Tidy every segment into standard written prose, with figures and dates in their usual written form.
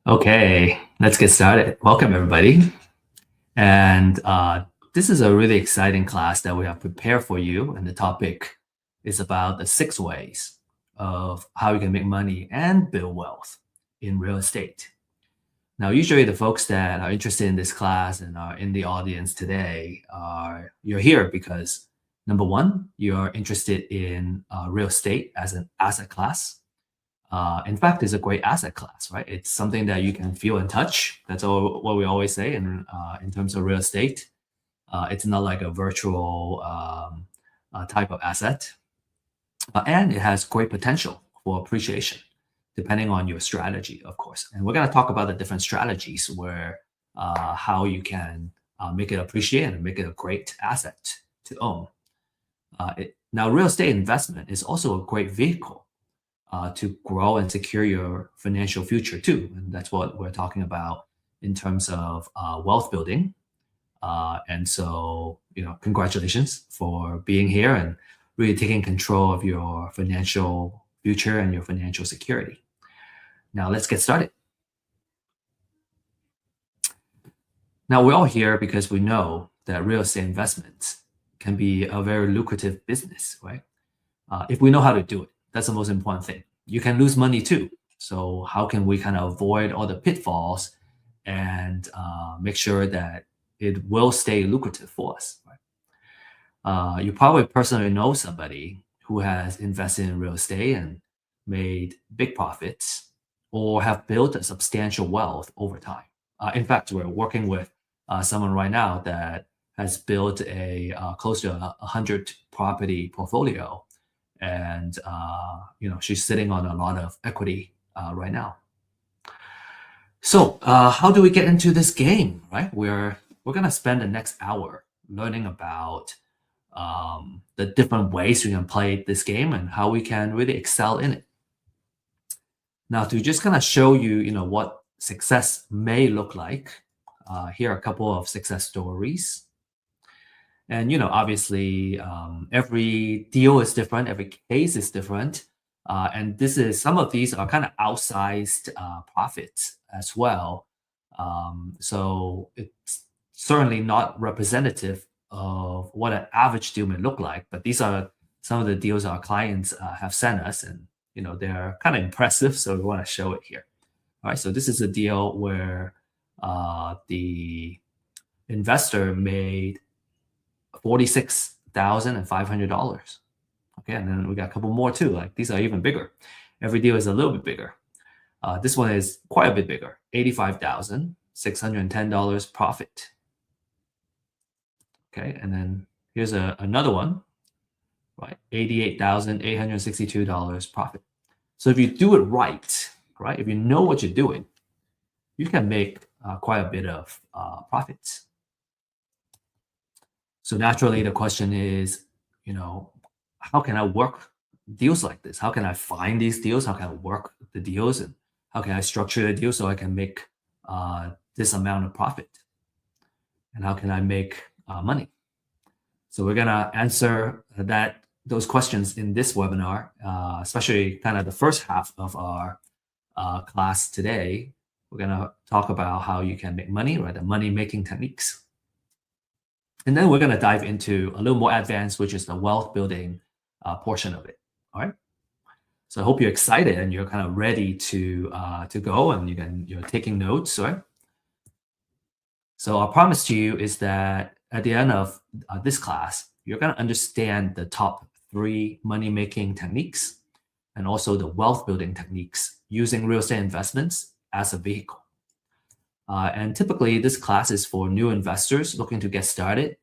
Okay, let's get started. Welcome, everybody. And this is a really exciting class that we have prepared for you. And the topic is about the 6 ways of how you can make money and build wealth in real estate. Now, usually the folks that are interested in this class and are in the audience today you're here because number one, you're interested in real estate as an asset class. In fact, it's a great asset class, right? It's something that you can feel and touch. That's all what we always say in terms of real estate. It's not like a virtual type of asset, and it has great potential for appreciation, depending on your strategy, of course. And we're going to talk about the different strategies where how you can make it appreciate and make it a great asset to own. Now, real estate investment is also a great vehicle to grow and secure your financial future too. And that's what we're talking about in terms of wealth building. And so, congratulations for being here and really taking control of your financial future and your financial security. Now, let's get started. Now, we're all here because we know that real estate investments can be a very lucrative business, right? If we know how to do it, that's the most important thing. You can lose money too. So how can we kind of avoid all the pitfalls and make sure that it will stay lucrative for us? Right? You probably personally know somebody who has invested in real estate and made big profits or have built a substantial wealth over time. In fact, we're working with someone right now that has built a close to 100 property portfolio, and she's sitting on a lot of equity right now. So how do we get into this game, right? We're gonna spend the next hour learning about the different ways we can play this game and how we can really excel in it. Now, to just kind of show you, what success may look like, here are a couple of success stories. And obviously, every deal is different, every case is different, and some of these are kind of outsized profits as well. So it's certainly not representative of what an average deal may look like. But these are some of the deals our clients have sent us, and they're kind of impressive. So we want to show it here. All right. So this is a deal where the investor made $46,500. Okay, and then we got a couple more too. Like these are even bigger. Every deal is a little bit bigger. This one is quite a bit bigger. $85,610 profit. Okay, and then here's another one, right? $88,862 profit. So if you do it right, if you know what you're doing, you can make quite a bit of profits. So naturally, the question is, how can I work deals like this? How can I find these deals? How can I work the deals? And how can I structure the deal so I can make this amount of profit? And how can I make money? So we're gonna answer those questions in this webinar, especially kind of the first half of our class today. We're gonna talk about how you can make money, right? The money-making techniques. And then we're going to dive into a little more advanced, which is the wealth building portion of it. All right. So I hope you're excited and you're kind of ready to go, and you're taking notes. Right. So our promise to you is that at the end of this class, you're going to understand the top 3 money making techniques and also the wealth building techniques using real estate investments as a vehicle. And typically, this class is for new investors looking to get started.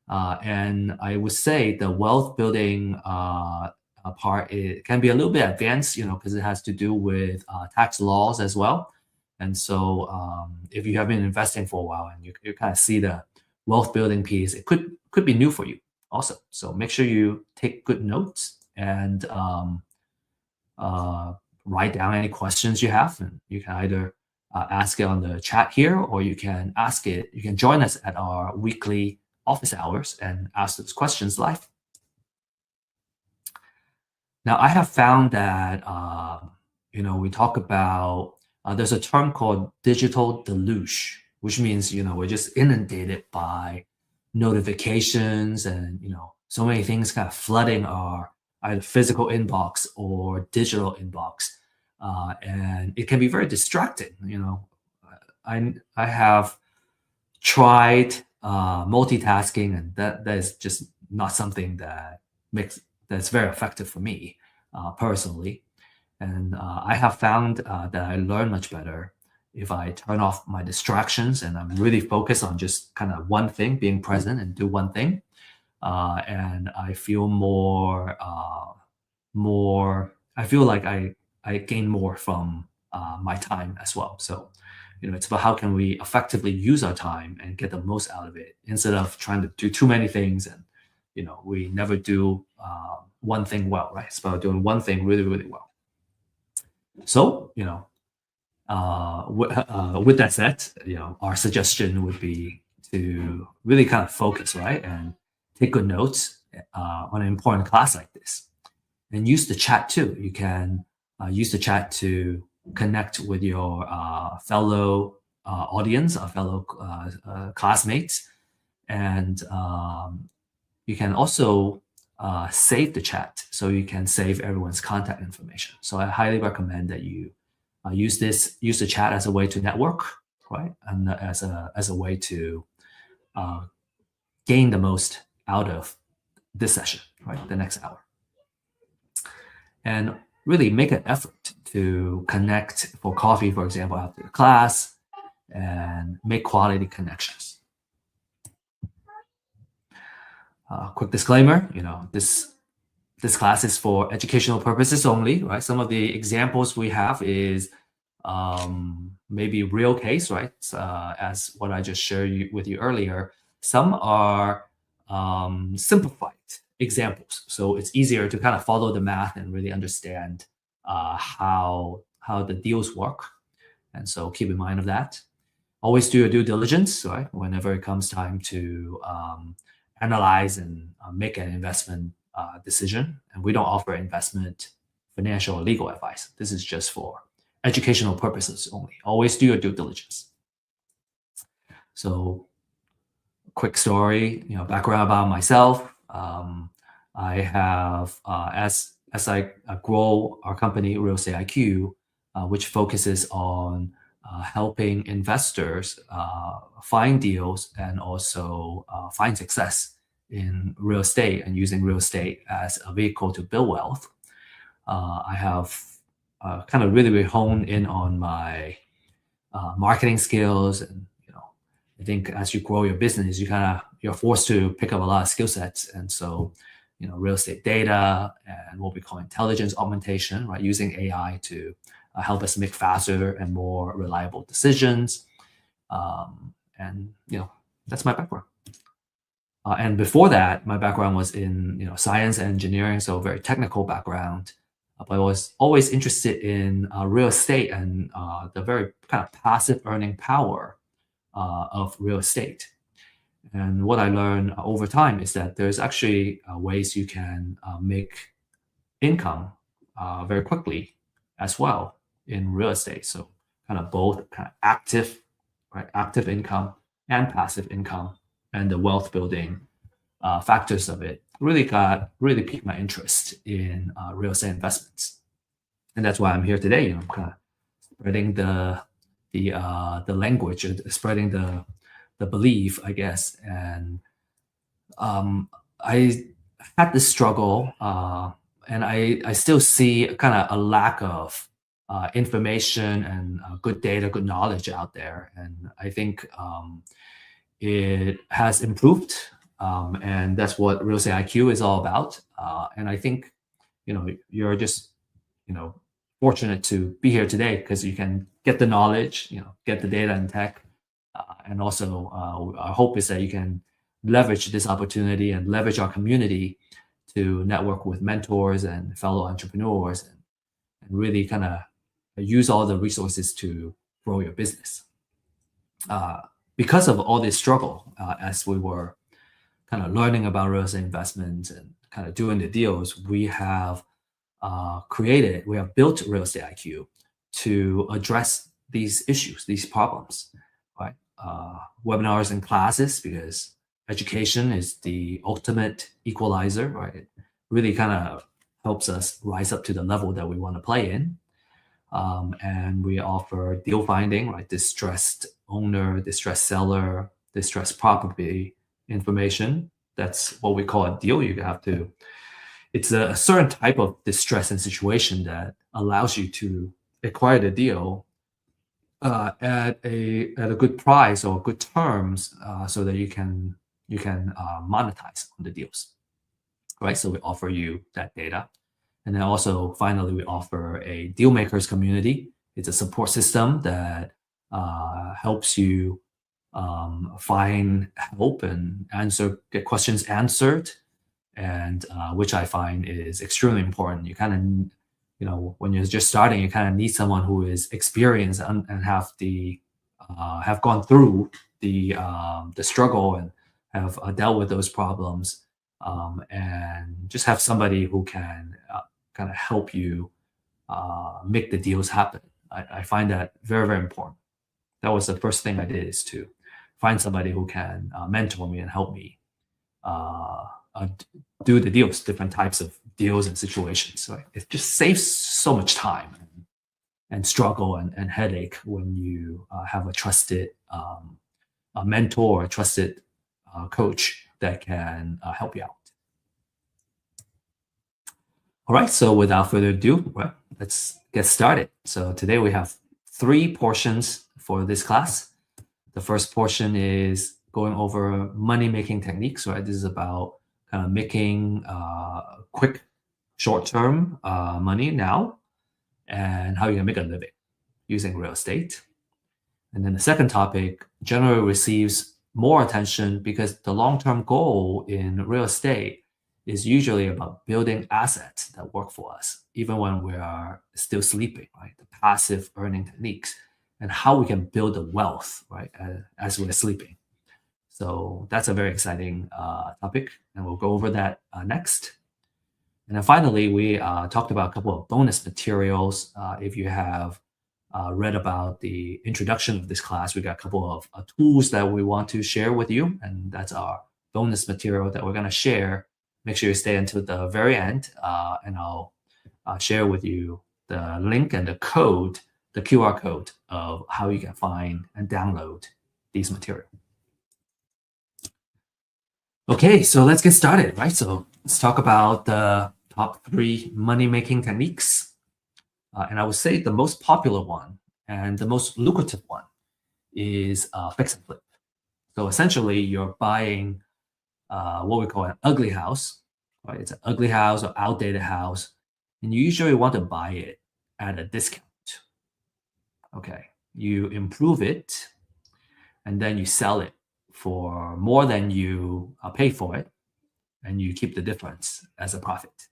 And I would say the wealth building part can be a little bit advanced, because it has to do with tax laws as well. And so if you have been investing for a while and you kind of see the wealth building piece, it could be new for you also. So make sure you take good notes and write down any questions you have. And you can either ask it on the chat here, or you can join us at our weekly office hours and ask those questions live. Now, I have found that, we talk about there's a term called digital deluge, which means, we're just inundated by notifications and, so many things kind of flooding our either physical inbox or digital inbox. And it can be very distracting. I have tried multitasking, and that is just not something that's very effective for me personally. And I have found that I learn much better if I turn off my distractions and I'm really focused on just kind of one thing, being present and do one thing. And I feel I feel like I gain more from my time as well. So, it's about how can we effectively use our time and get the most out of it instead of trying to do too many things and, we never do one thing well, right? It's about doing one thing really, really well. So, with that said, our suggestion would be to really kind of focus, right, and take good notes on an important class like this, and use the chat too. You can use the chat to connect with your fellow audience, fellow classmates, and you can also save the chat so you can save everyone's contact information. So I highly recommend that you use the chat as a way to network, right, and as a way to uh, gain the most out of this session, right, the next hour, and really make an effort to connect for coffee, for example, after the class, and make quality connections. Quick disclaimer, this class is for educational purposes only, right? Some of the examples we have is maybe real case, right? As what I just shared with you earlier. Some are simplified examples, so it's easier to kind of follow the math and really understand how the deals work. And so keep in mind of that. Always do your due diligence, right? Whenever it comes time to analyze and make an investment decision. And we don't offer investment, financial, or legal advice. This is just for educational purposes only. Always do your due diligence. So, quick story, background about myself. I have, as I grow our company, Real Estate IQ, which focuses on helping investors find deals and also find success in real estate and using real estate as a vehicle to build wealth. I have kind of really honed in on my marketing skills, and I think as you grow your business, you're forced to pick up a lot of skill sets, and so real estate data and what we call intelligence augmentation, right, using AI to help us make faster and more reliable decisions. And that's my background. And before that, my background was in science and engineering, so very technical background. But I was always interested in real estate and the very kind of passive earning power of real estate. And what I learned over time is that there's actually ways you can make income very quickly as well in real estate. So kind of both kind of active, right, active income and passive income, and the wealth building factors of it really piqued my interest in real estate investments, and that's why I'm here today. I'm kind of spreading the language, spreading the belief, I guess. And I had this struggle, and I still see kind of a lack of information and good data, good knowledge out there. And I think it has improved, and that's what Real Estate IQ is all about. And I think you're just fortunate to be here today because you can get the knowledge, get the data and tech, and also our hope is that you can leverage this opportunity and leverage our community to network with mentors and fellow entrepreneurs, and really kind of use all the resources to grow your business. Because of all this struggle, as we were kind of learning about real estate investments and kind of doing the deals, we have built Real Estate IQ to address these issues, these problems, right? Webinars and classes, because education is the ultimate equalizer, right? It really kind of helps us rise up to the level that we want to play in. And we offer deal finding, right? Distressed owner, distressed seller, distressed property information. That's what we call a deal. You have to, it's a certain type of distress and situation that allows you to acquire the deal at a good price or good terms, so that you can monetize on the deals, right? So we offer you that data. And then also, finally, we offer a deal makers community. It's a support system that helps you find help and get questions answered, and which I find is extremely important. You kind of, when you're just starting, you kind of need someone who is experienced and have gone through the struggle and have dealt with those problems, and just have somebody who can kind of help you make the deals happen. I find that very, very important. That was the first thing I did, is to find somebody who can mentor me and help me uh, uh, do the deals, different types of deals and situations. So it just saves so much time and struggle and headache when you have a trusted a mentor or a trusted coach that can help you out. All right, so without further ado, right, let's get started. So today we have 3 portions for this class. The first portion is going over money-making techniques, right? This is about kind of making quick, short-term money now, and how you can make a living using real estate. And then the second topic generally receives more attention because the long-term goal in real estate is usually about building assets that work for us, even when we are still sleeping, right? The passive earning techniques and how we can build the wealth, right, as we're sleeping. So that's a very exciting topic, and we'll go over that next. And then finally, we talked about a couple of bonus materials. If you have read about the introduction of this class, we got a couple of tools that we want to share with you, and that's our bonus material that we're going to share. Make sure you stay until the very end, and I'll share with you the link and the code, the QR code of how you can find and download these materials. Okay, so let's get started, right? So let's talk about the top 3 money-making techniques. And I would say the most popular one and the most lucrative one is fix and flip. So essentially, you're buying what we call an ugly house, right? It's an ugly house or outdated house, and you usually want to buy it at a discount. Okay, you improve it, and then you sell it for more than you pay for it, and you keep the difference as a profit.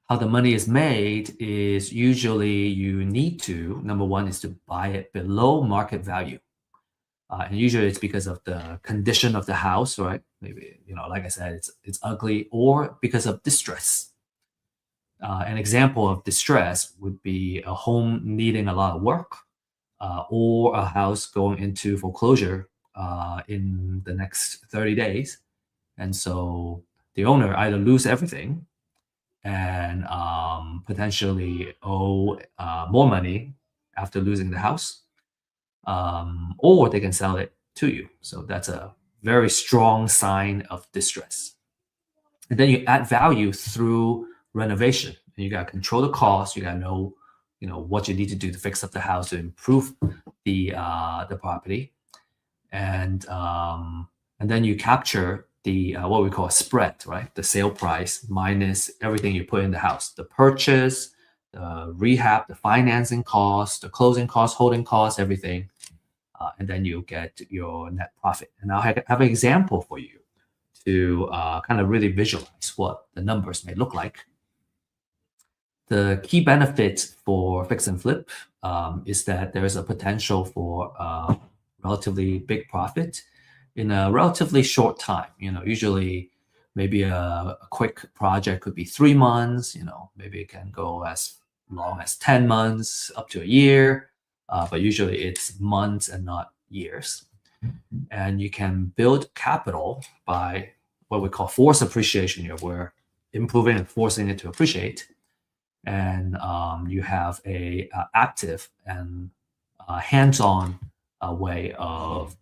How the money is made is usually you need to, number one, is to buy it below market value. And usually it's because of the condition of the house, right? Maybe, like I said, it's ugly, or because of distress. An example of distress would be a home needing a lot of work, or a house going into foreclosure in the next 30 days. And so the owner either lose everything and potentially owe more money after losing the house, or they can sell it to you. So that's a very strong sign of distress. And then you add value through renovation. And you got to control the cost. You got to know, what you need to do to fix up the house to improve the property, and then you capture the what we call a spread, right? The sale price minus everything you put in the house, the purchase, the rehab, the financing cost, the closing cost, holding cost, everything, and then you get your net profit. And I'll have an example for you to kind of really visualize what the numbers may look like. The key benefit for fix and flip is that there is a potential for relatively big profit in a relatively short time. Usually maybe a quick project could be 3 months, maybe it can go as long as 10 months, up to a year. but usually it's months and not years. And you can build capital by what we call forced appreciation here, where improving and forcing it to appreciate. And you have a active and hands-on way of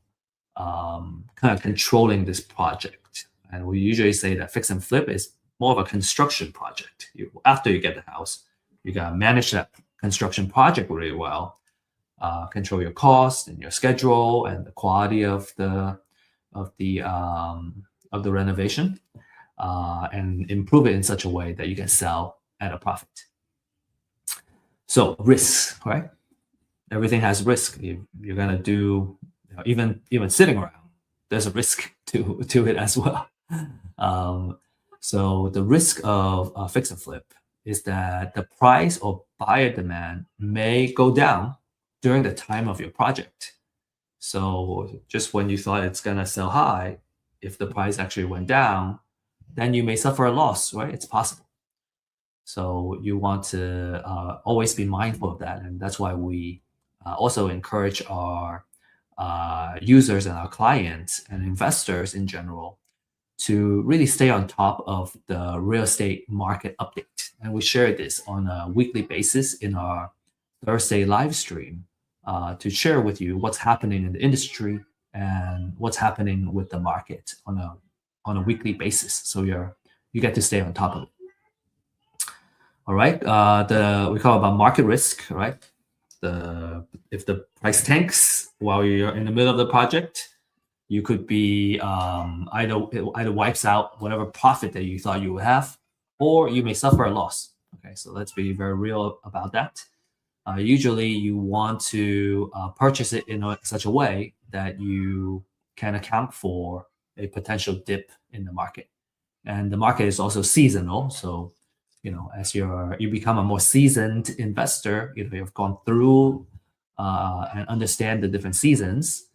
kind of controlling this project. And we usually say that fix and flip is more of a construction project. After you get the house, you gotta manage that construction project really well, control your costs and your schedule and the quality of the renovation, and improve it in such a way that you can sell at a profit. So risks, right? Everything has risk. You're gonna do, even sitting around, there's a risk to it as well. So the risk of fix and flip is that the price or buyer demand may go down during the time of your project. So just when you thought it's gonna sell high, if the price actually went down, then you may suffer a loss, right? It's possible. So you want to always be mindful of that, and that's why we also encourage our users and our clients and investors in general to really stay on top of the real estate market update. And we share this on a weekly basis in our Thursday live stream to share with you what's happening in the industry and what's happening with the market on a weekly basis. So you get to stay on top of it. All right. We call it about market risk, right? If the price tanks while you're in the middle of the project, you could be either wipes out whatever profit that you thought you would have, or you may suffer a loss. Okay, so let's be very real about that. Usually, you want to purchase it in such a way that you can account for a potential dip in the market, and the market is also seasonal. So, as you become a more seasoned investor, you've gone through and understand the different seasons,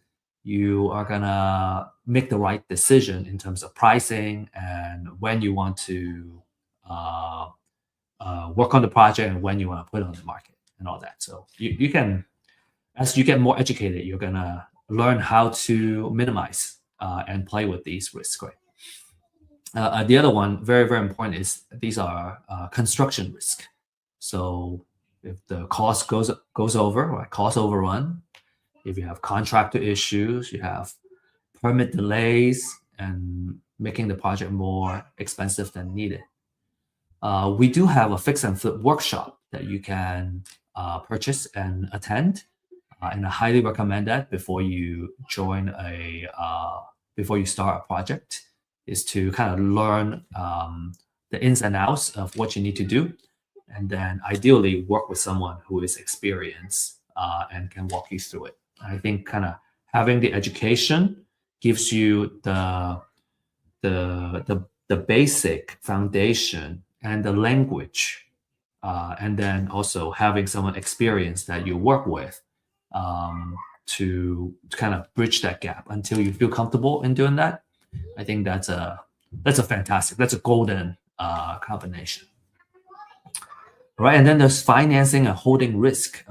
you are gonna make the right decision in terms of pricing and when you want to work on the project and when you want to put it on the market and all that. So you can, as you get more educated, you're gonna learn how to minimize and play with these risks, right? The other one, very, very important, is these are construction risk. So if the cost goes over, right, cost overrun, if you have contractor issues, you have permit delays, and making the project more expensive than needed. We do have a fix and flip workshop that you can purchase and attend, and I highly recommend that before you before you start a project, is to kind of learn the ins and outs of what you need to do, and then ideally work with someone who is experienced and can walk you through it. I think kind of having the education gives you the basic foundation and the language, and then also having someone experienced that you work with to kind of bridge that gap until you feel comfortable in doing that. I think that's a golden combination. Right, and then there's financing and holding risk.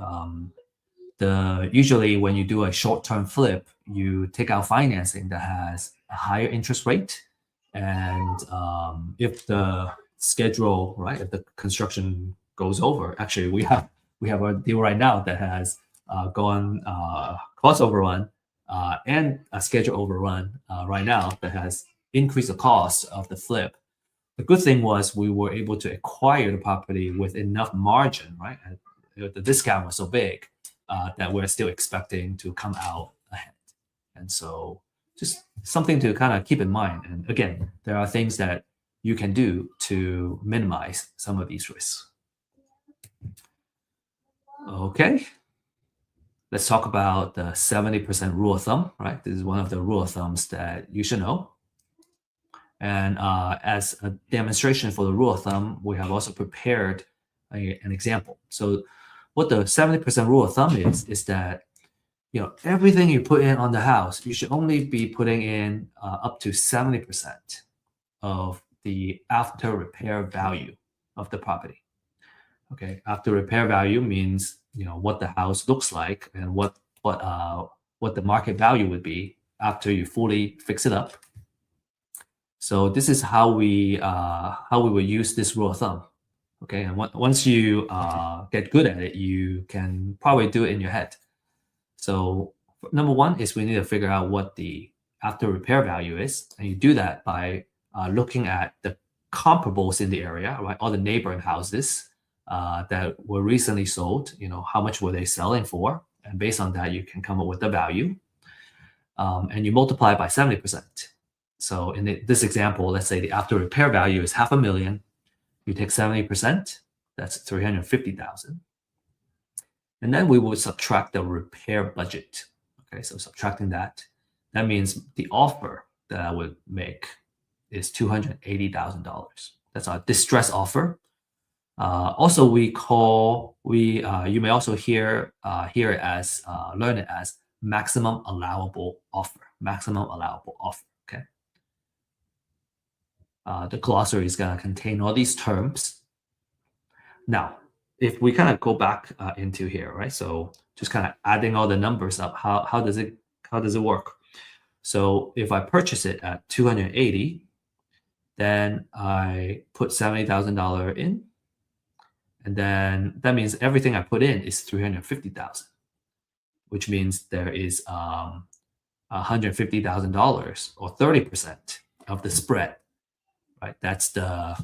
Usually when you do a short-term flip, you take out financing that has a higher interest rate, and if the schedule, right, if the construction goes over, actually we have a deal right now that has gone cost overrun and a schedule overrun right now that has increased the cost of the flip. The good thing was we were able to acquire the property with enough margin, right? And the discount was so big that we're still expecting to come out ahead. And so just something to kind of keep in mind. And again, there are things that you can do to minimize some of these risks. Okay. Let's talk about the 70% rule of thumb, right? This is one of the rule of thumbs that you should know. And as a demonstration for the rule of thumb, we have also prepared an example. So what the 70% rule of thumb is that everything you put in on the house, you should only be putting in up to 70% of the after repair value of the property. Okay, after repair value means what the house looks like and what the market value would be after you fully fix it up. So this is how we would use this rule of thumb. Okay, and once you get good at it, you can probably do it in your head. So number one is we need to figure out what the after repair value is, and you do that by looking at the comparables in the area, right? All the neighboring houses that were recently sold. How much were they selling for? And based on that, you can come up with the value, and you multiply it by 70%. So in this example, let's say the after repair value is $500,000. You take 70%, that's 350,000. And then we will subtract the repair budget. Okay, so subtracting that means the offer that I would make is $280,000. That's our distress offer. Also, you may also hear it as learn it as maximum allowable offer. Maximum allowable offer. Okay. The glossary is going to contain all these terms. Now, if we kind of go back into here, right? So just kind of adding all the numbers up, how does it work? So if I purchase it at 280, then I put $70,000 in, and then that means everything I put in is 350,000, which means there is $150,000 or 30% of the spread, right? That's a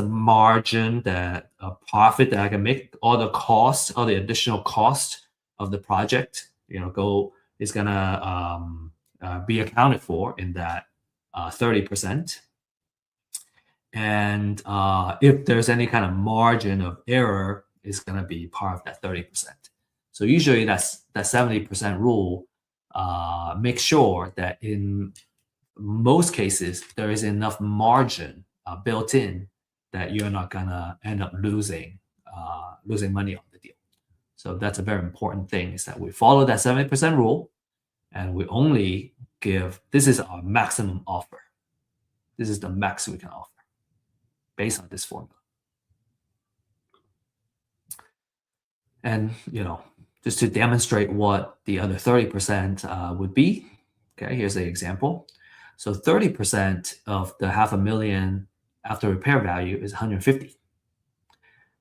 margin, that a profit that I can make. All the additional cost of the project, is gonna be accounted for in that 30%. And if there's any kind of margin of error, is gonna be part of that 30%. So usually that 70% rule makes sure that in most cases there is enough margin built in that you're not gonna end up losing money on the deal. So that's a very important thing, is that we follow that 70% rule, and we only this is our maximum offer. This is the max we can offer based on this formula. And just to demonstrate what the other 30% would be, okay, here's an example. So 30% of the $500,000 after repair value is 150.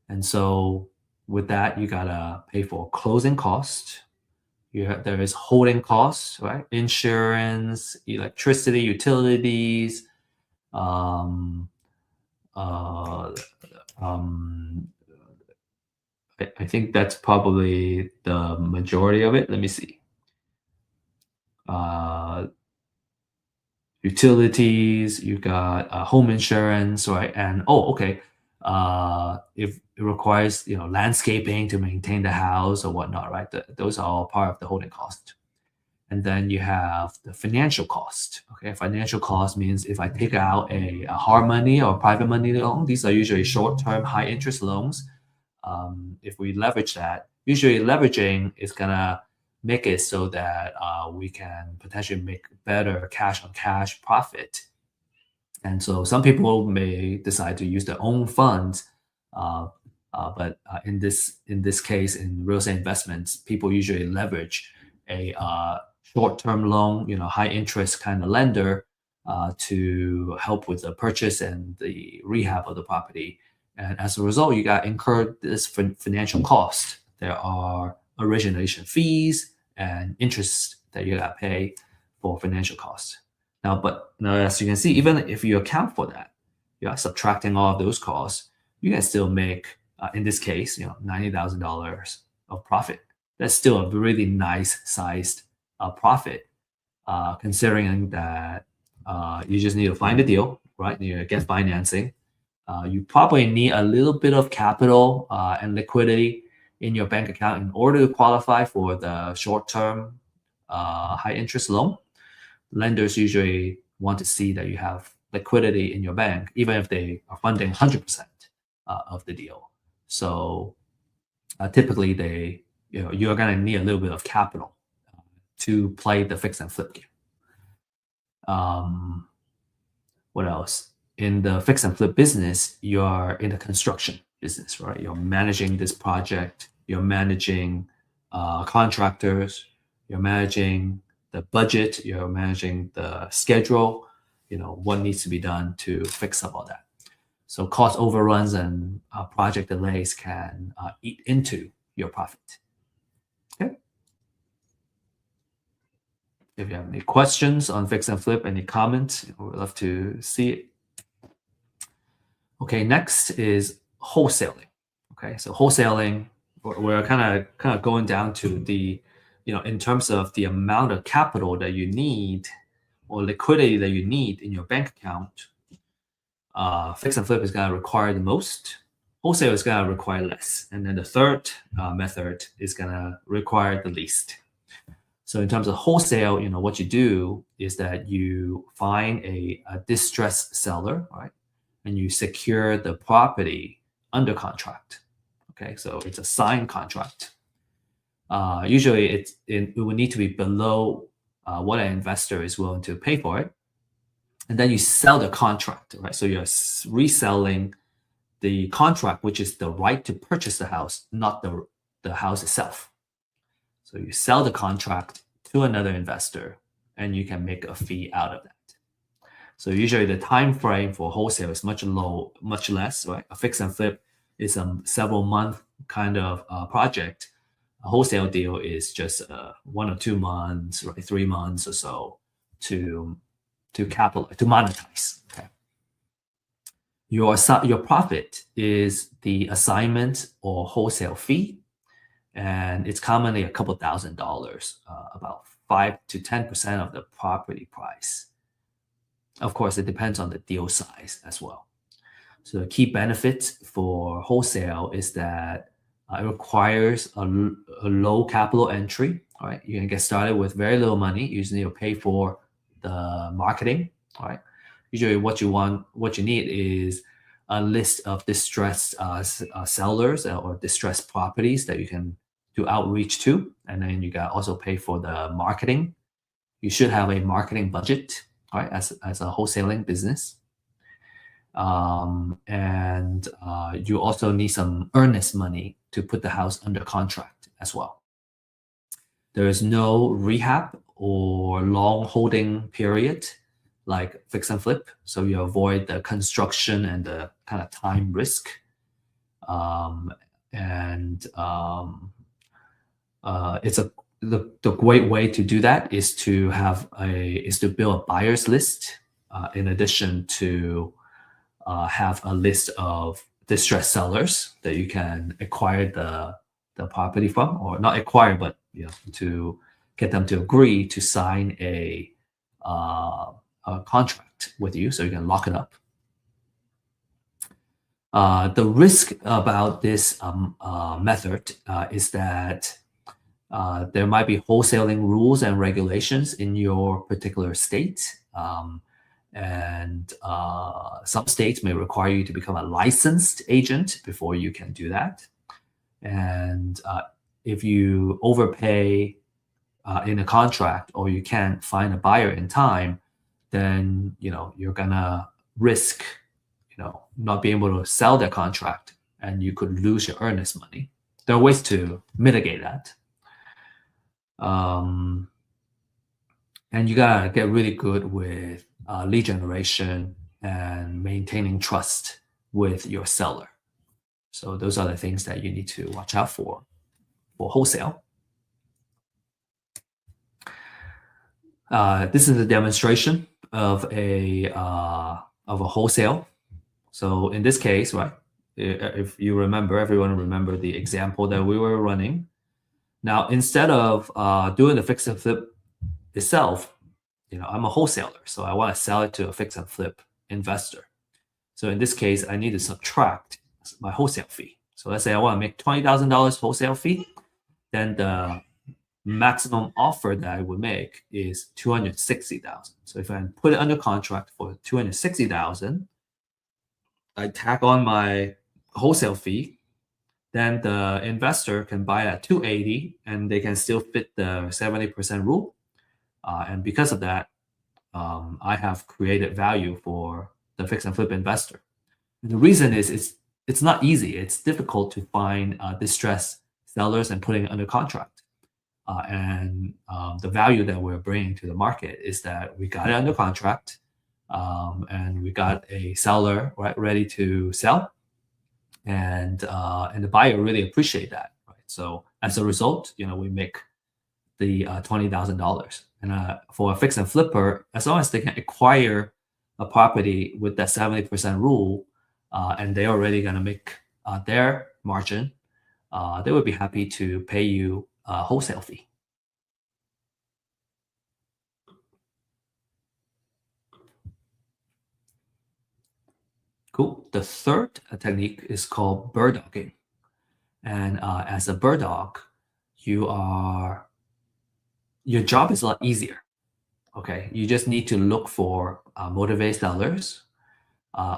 And so with that, you gotta pay for closing cost. There is holding costs, right? Insurance, electricity, utilities, I think that's probably the majority of it. Let me see. Utilities, you got home insurance, right? And if it requires landscaping to maintain the house or whatnot, right? Those are all part of the holding cost. And then you have the financial cost. Okay, financial cost means if I take out a hard money or private money loan, these are usually short-term, high-interest loans. If we leverage that, usually leveraging is gonna make it so that we can potentially make better cash-on-cash profit. And so some people may decide to use their own funds, but in this case, in real estate investments, people usually leverage a short-term loan, high-interest kind of lender to help with the purchase and the rehab of the property. And as a result, you got incurred this financial cost. There are origination fees and interest that you got to pay for financial costs. Now, as you can see, even if you account for that, you are subtracting all of those costs, you can still make, in this case, $90,000 of profit. That's still a really nice sized profit, considering that you just need to find a deal, right? You get financing. You probably need a little bit of capital and liquidity in your bank account in order to qualify for the short-term high-interest loan. Lenders usually want to see that you have liquidity in your bank, even if they are funding 100% of the deal. So typically, you're going to need a little bit of capital to play the fix and flip game. What else? In the fix and flip business, you are in the construction. business, right? You're managing this project, you're managing contractors, you're managing the budget, you're managing the schedule, what needs to be done to fix up all that. So cost overruns and project delays can eat into your profit. Okay. If you have any questions on fix and flip, any comments, we'd love to see it. Okay, next is wholesaling. Okay, so wholesaling, we're kind of going down to the, in terms of the amount of capital that you need or liquidity that you need in your bank account. Fix and flip is going to require the most. Wholesale is going to require less. And then the third method is going to require the least. So in terms of wholesale, what you do is that you find a distressed seller, right? And you secure the property under contract. Okay, so it's a signed contract. Usually it will need to be below what an investor is willing to pay for it. And then you sell the contract, right? So you're reselling the contract, which is the right to purchase the house, not the house itself. So you sell the contract to another investor and you can make a fee out of that. So usually the time frame for wholesale is much less, right? A fix and flip is a several month kind of project. A wholesale deal is just 1 or 2 months, right? 3 months or so to monetize. Okay. Your profit is the assignment or wholesale fee, and it's commonly a couple $1,000s, about 5 to 10% of the property price. Of course, it depends on the deal size as well. So the key benefit for wholesale is that it requires a low capital entry. All right, you can get started with very little money. You just need to pay for the marketing. All right, usually what you need is a list of distressed sellers or distressed properties that you can do outreach to, and then you got also pay for the marketing. You should have a marketing budget, right, as a wholesaling business. And you also need some earnest money to put the house under contract as well. There is no rehab or long holding period like fix and flip, so you avoid the construction and the kind of time risk. The great way to do that is to build a buyer's list in addition to have a list of distressed sellers that you can acquire the property from, or not acquire, but to get them to agree to sign a contract with you, so you can lock it up. The risk about this method is that there might be wholesaling rules and regulations in your particular state. And some states may require you to become a licensed agent before you can do that. And if you overpay in a contract, or you can't find a buyer in time, then you're gonna risk not being able to sell that contract, and you could lose your earnest money. There are ways to mitigate that. And you gotta get really good with lead generation and maintaining trust with your seller. So those are the things that you need to watch out for wholesale. This is a demonstration of a wholesale. So in this case, right, if you remember, everyone remember the example that we were running. Now, instead of doing the fix and flip itself, I'm a wholesaler, so I want to sell it to a fix and flip investor. So in this case, I need to subtract my wholesale fee. So let's say I want to make $20,000 wholesale fee, then the maximum offer that I would make is $260,000. So if I put it under contract for $260,000, I tack on my wholesale fee, then the investor can buy at $280, and they can still fit the 70% rule. And because of that, I have created value for the fix and flip investor. And the reason is it's not easy. It's difficult to find distressed sellers and putting it under contract. The value that we're bringing to the market is that we got it under contract, and we got a seller ready to sell, and the buyer really appreciate that. Right? So as a result, we make the $20,000. And for a fix and flipper, as long as they can acquire a property with that 70% rule, and they're already going to make their margin, they would be happy to pay you a wholesale fee. Cool. The third technique is called bird dogging. And as a bird dog, your job is a lot easier. Okay, you just need to look for motivated sellers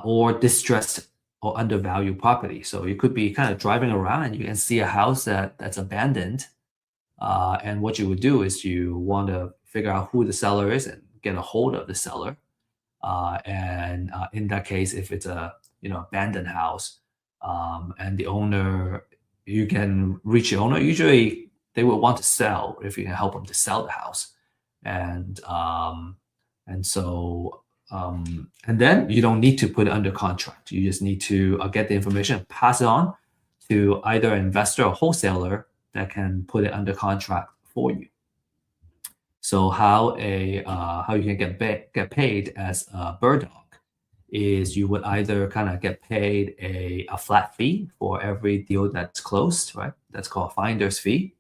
or distressed or undervalued property. So you could be kind of driving around and you can see a house that's abandoned. And what you would do is you want to figure out who the seller is and get a hold of the seller. In that case, if it's a abandoned house, and the owner, you can reach the owner. Usually, they will want to sell if you can help them to sell the house, and then you don't need to put it under contract. You just need to get the information, pass it on to either an investor or wholesaler that can put it under contract for you. So how you can get paid as a bird dog is you would either kind of get paid a flat fee for every deal that's closed, right? That's called finder's fee.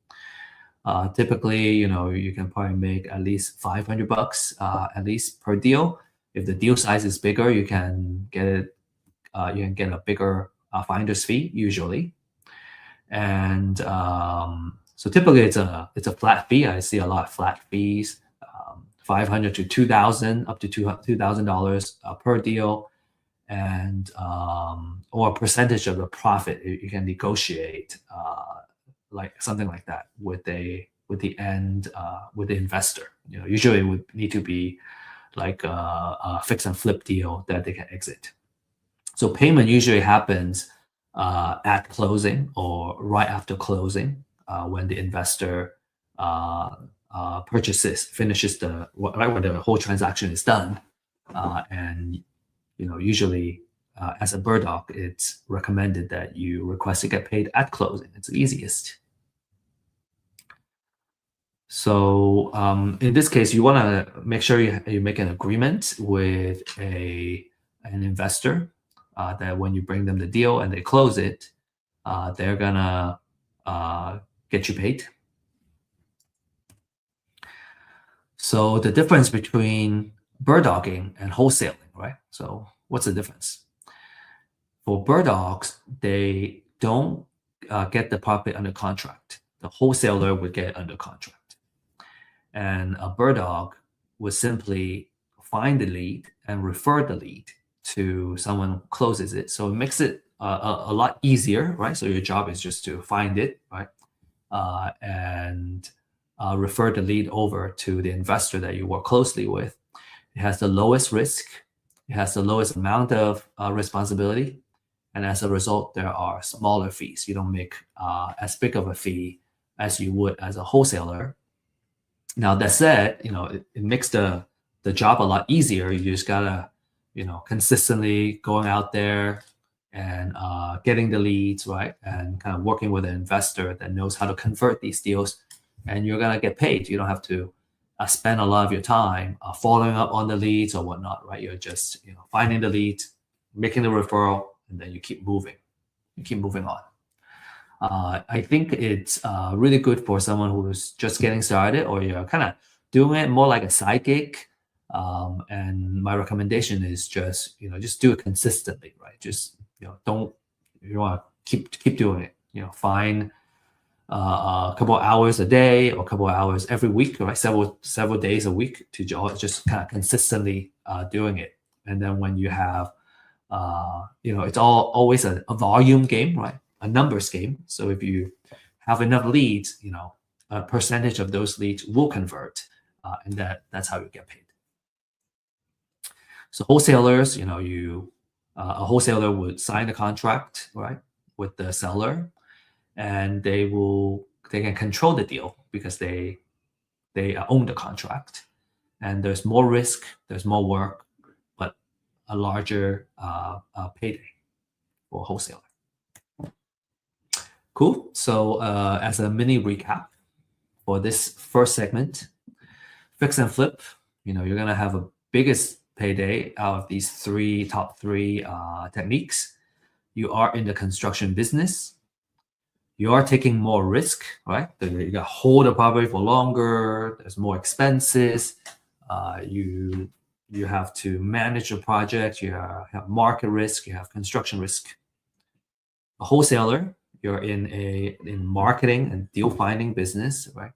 Typically, you can probably make at least $500 at least per deal. If the deal size is bigger, you can get it. You can get a bigger finder's fee usually, and so typically it's a flat fee. I see a lot of flat fees, $500 to $2,000, up to $2,000 per deal, and or a percentage of the profit. You can negotiate like something like that with the investor. Usually it would need to be like a fix and flip deal that they can exit. So payment usually happens at closing or right after closing, when the investor finishes when the whole transaction is done. And usually as a bird dog, it's recommended that you request to get paid at closing. It's the easiest. So in this case, you want to make sure you make an agreement with an investor that when you bring them the deal and they close it, they're gonna get you paid. So the difference between bird dogging and wholesaling, right? So what's the difference? For bird dogs, they don't get the property under contract. The wholesaler would get under contract. And a bird dog would simply find the lead and refer the lead to someone who closes it. So it makes it a lot easier, right? So your job is just to find it, right? And refer the lead over to the investor that you work closely with. It has the lowest risk. It has the lowest amount of responsibility. And as a result, there are smaller fees. You don't make as big of a fee as you would as a wholesaler. Now that said, it makes the job a lot easier. You just gotta, consistently going out there and getting the leads, right? And kind of working with an investor that knows how to convert these deals, and you're gonna get paid. You don't have to spend a lot of your time following up on the leads or whatnot, right? You're just, finding the lead, making the referral, and then you keep moving. You keep moving on. I think it's really good for someone who's just getting started, or you're kind of doing it more like a side gig. And my recommendation is just do it consistently, right? Just don't you want to keep doing it. Find a couple of hours a day or a couple of hours every week, right? Several days a week to just kind of consistently doing it. And then when you have it's always a volume game, right? A numbers game. So if you have enough leads, a percentage of those leads will convert, and that's how you get paid. So wholesalers, you A wholesaler would sign the contract, right, with the seller, and they can control the deal because they own the contract. And there's more risk, there's more work, but a larger payday for a wholesaler. Cool. So as a mini recap for this first segment, fix and flip, you're gonna have a biggest payday out of these top three techniques. You are in the construction business. You are taking more risk, right? You got to hold the property for longer. There's more expenses. You have to manage the project. You have market risk. You have construction risk. A wholesaler, you're in marketing and deal finding business, right?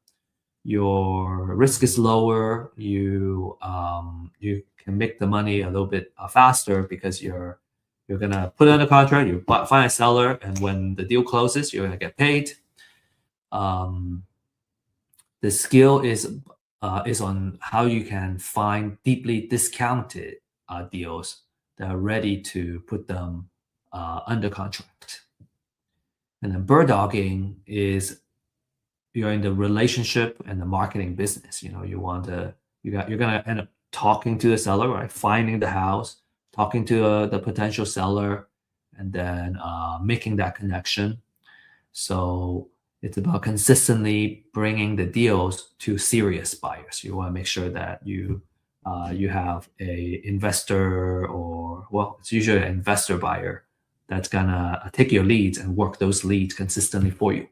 Your risk is lower. You can make the money a little bit faster because you're gonna put in a contract. You find a seller, and when the deal closes, you're gonna get paid. The skill is on how you can find deeply discounted deals that are ready to put them under contract. And then bird dogging is you're in the relationship and the marketing business. You're gonna end up talking to the seller, right? Finding the house, talking to the potential seller, and then making that connection. So it's about consistently bringing the deals to serious buyers. You want to make sure that you have a investor, or it's usually an investor buyer that's gonna take your leads and work those leads consistently for you.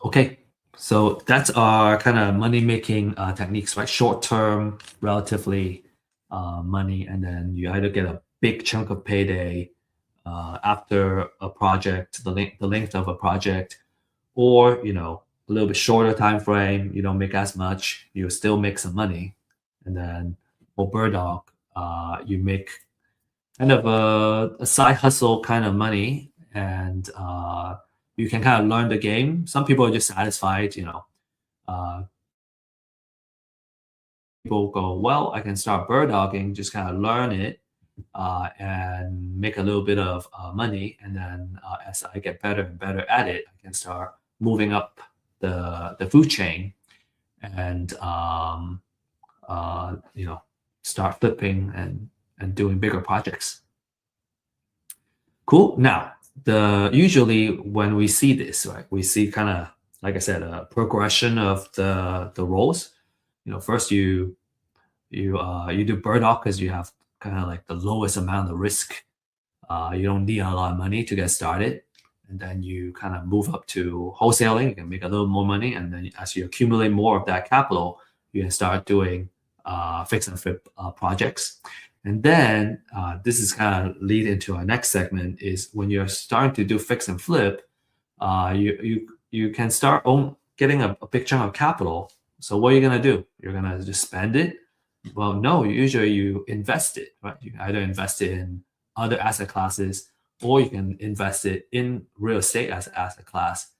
Okay, so that's our kind of money-making techniques, right? Short-term, relatively money, and then you either get a big chunk of payday after a project, the length of a project, or a little bit shorter time frame. You don't make as much, you still make some money, and then for bird dog, you make kind of a side hustle kind of money, and you can kind of learn the game. Some people are just satisfied, people go, well, I can start bird dogging, just kind of learn it and make a little bit of money. And then as I get better and better at it, I can start moving up the food chain and, start flipping and doing bigger projects. Cool. Now, usually when we see this, right, we see kind of, like I said, a progression of the roles. First you do bird dog because you have kind of like the lowest amount of risk. You don't need a lot of money to get started, and then you kind of move up to wholesaling. You can make a little more money, and then as you accumulate more of that capital, you can start doing fix and flip projects. And then this is kind of lead into our next segment, is when you're starting to do fix and flip, you can start getting a big chunk of capital. So what are you gonna do? You're gonna just spend it? Well, no, usually you invest it, right? You either invest it in other asset classes, or you can invest it in real estate as an asset class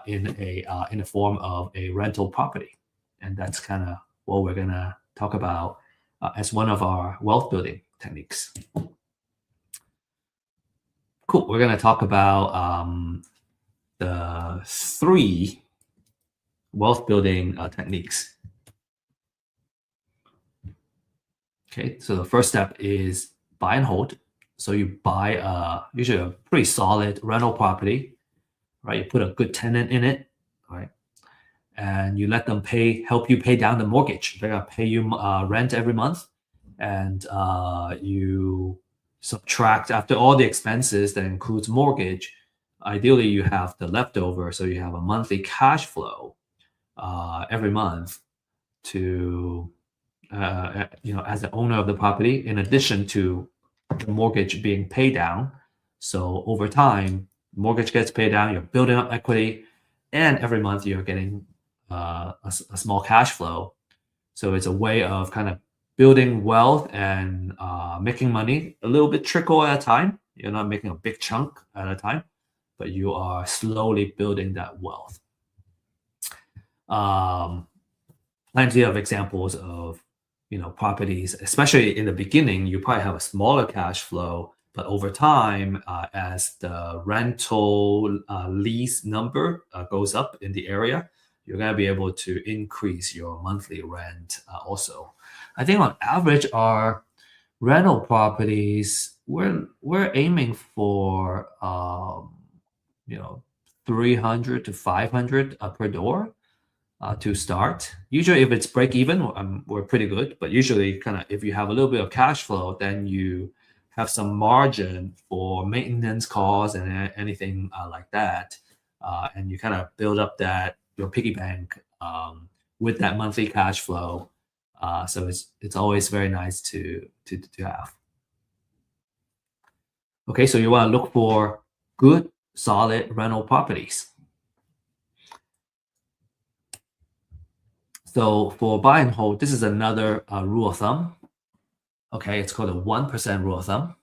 in the form of a rental property. And that's kind of what we're gonna talk about as one of our wealth building techniques. Cool. We're gonna talk about the 3 wealth building techniques. Okay, so the first step is buy and hold. So you buy usually a pretty solid rental property, right? You put a good tenant in it, right? And you let them help you pay down the mortgage. They're gonna pay you rent every month, and you subtract after all the expenses that includes mortgage. Ideally, you have the leftover, so you have a monthly cash flow every month to as the owner of the property, in addition to the mortgage being paid down. So over time, mortgage gets paid down, you're building up equity, and every month you're getting a small cash flow. So it's a way of kind of building wealth and making money a little bit trickle at a time. You're not making a big chunk at a time, but you are slowly building that wealth. plenty of examples of properties, especially in the beginning. You probably have a smaller cash flow, but over time, as the rental lease number goes up in the area, you're going to be able to increase your monthly rent also. I think on average, our rental properties, we're aiming for you know 300 to 500 per door to start. Usually, if it's break even, we're pretty good. But usually, kind of if you have a little bit of cash flow, then you have some margin for maintenance costs and anything like that, and you kind of build up that your piggy bank with that monthly cash flow. So it's always very nice to have. Okay, so you want to look for good, solid rental properties. So for buy and hold, this is another rule of thumb. Okay, it's called a 1% rule of thumb.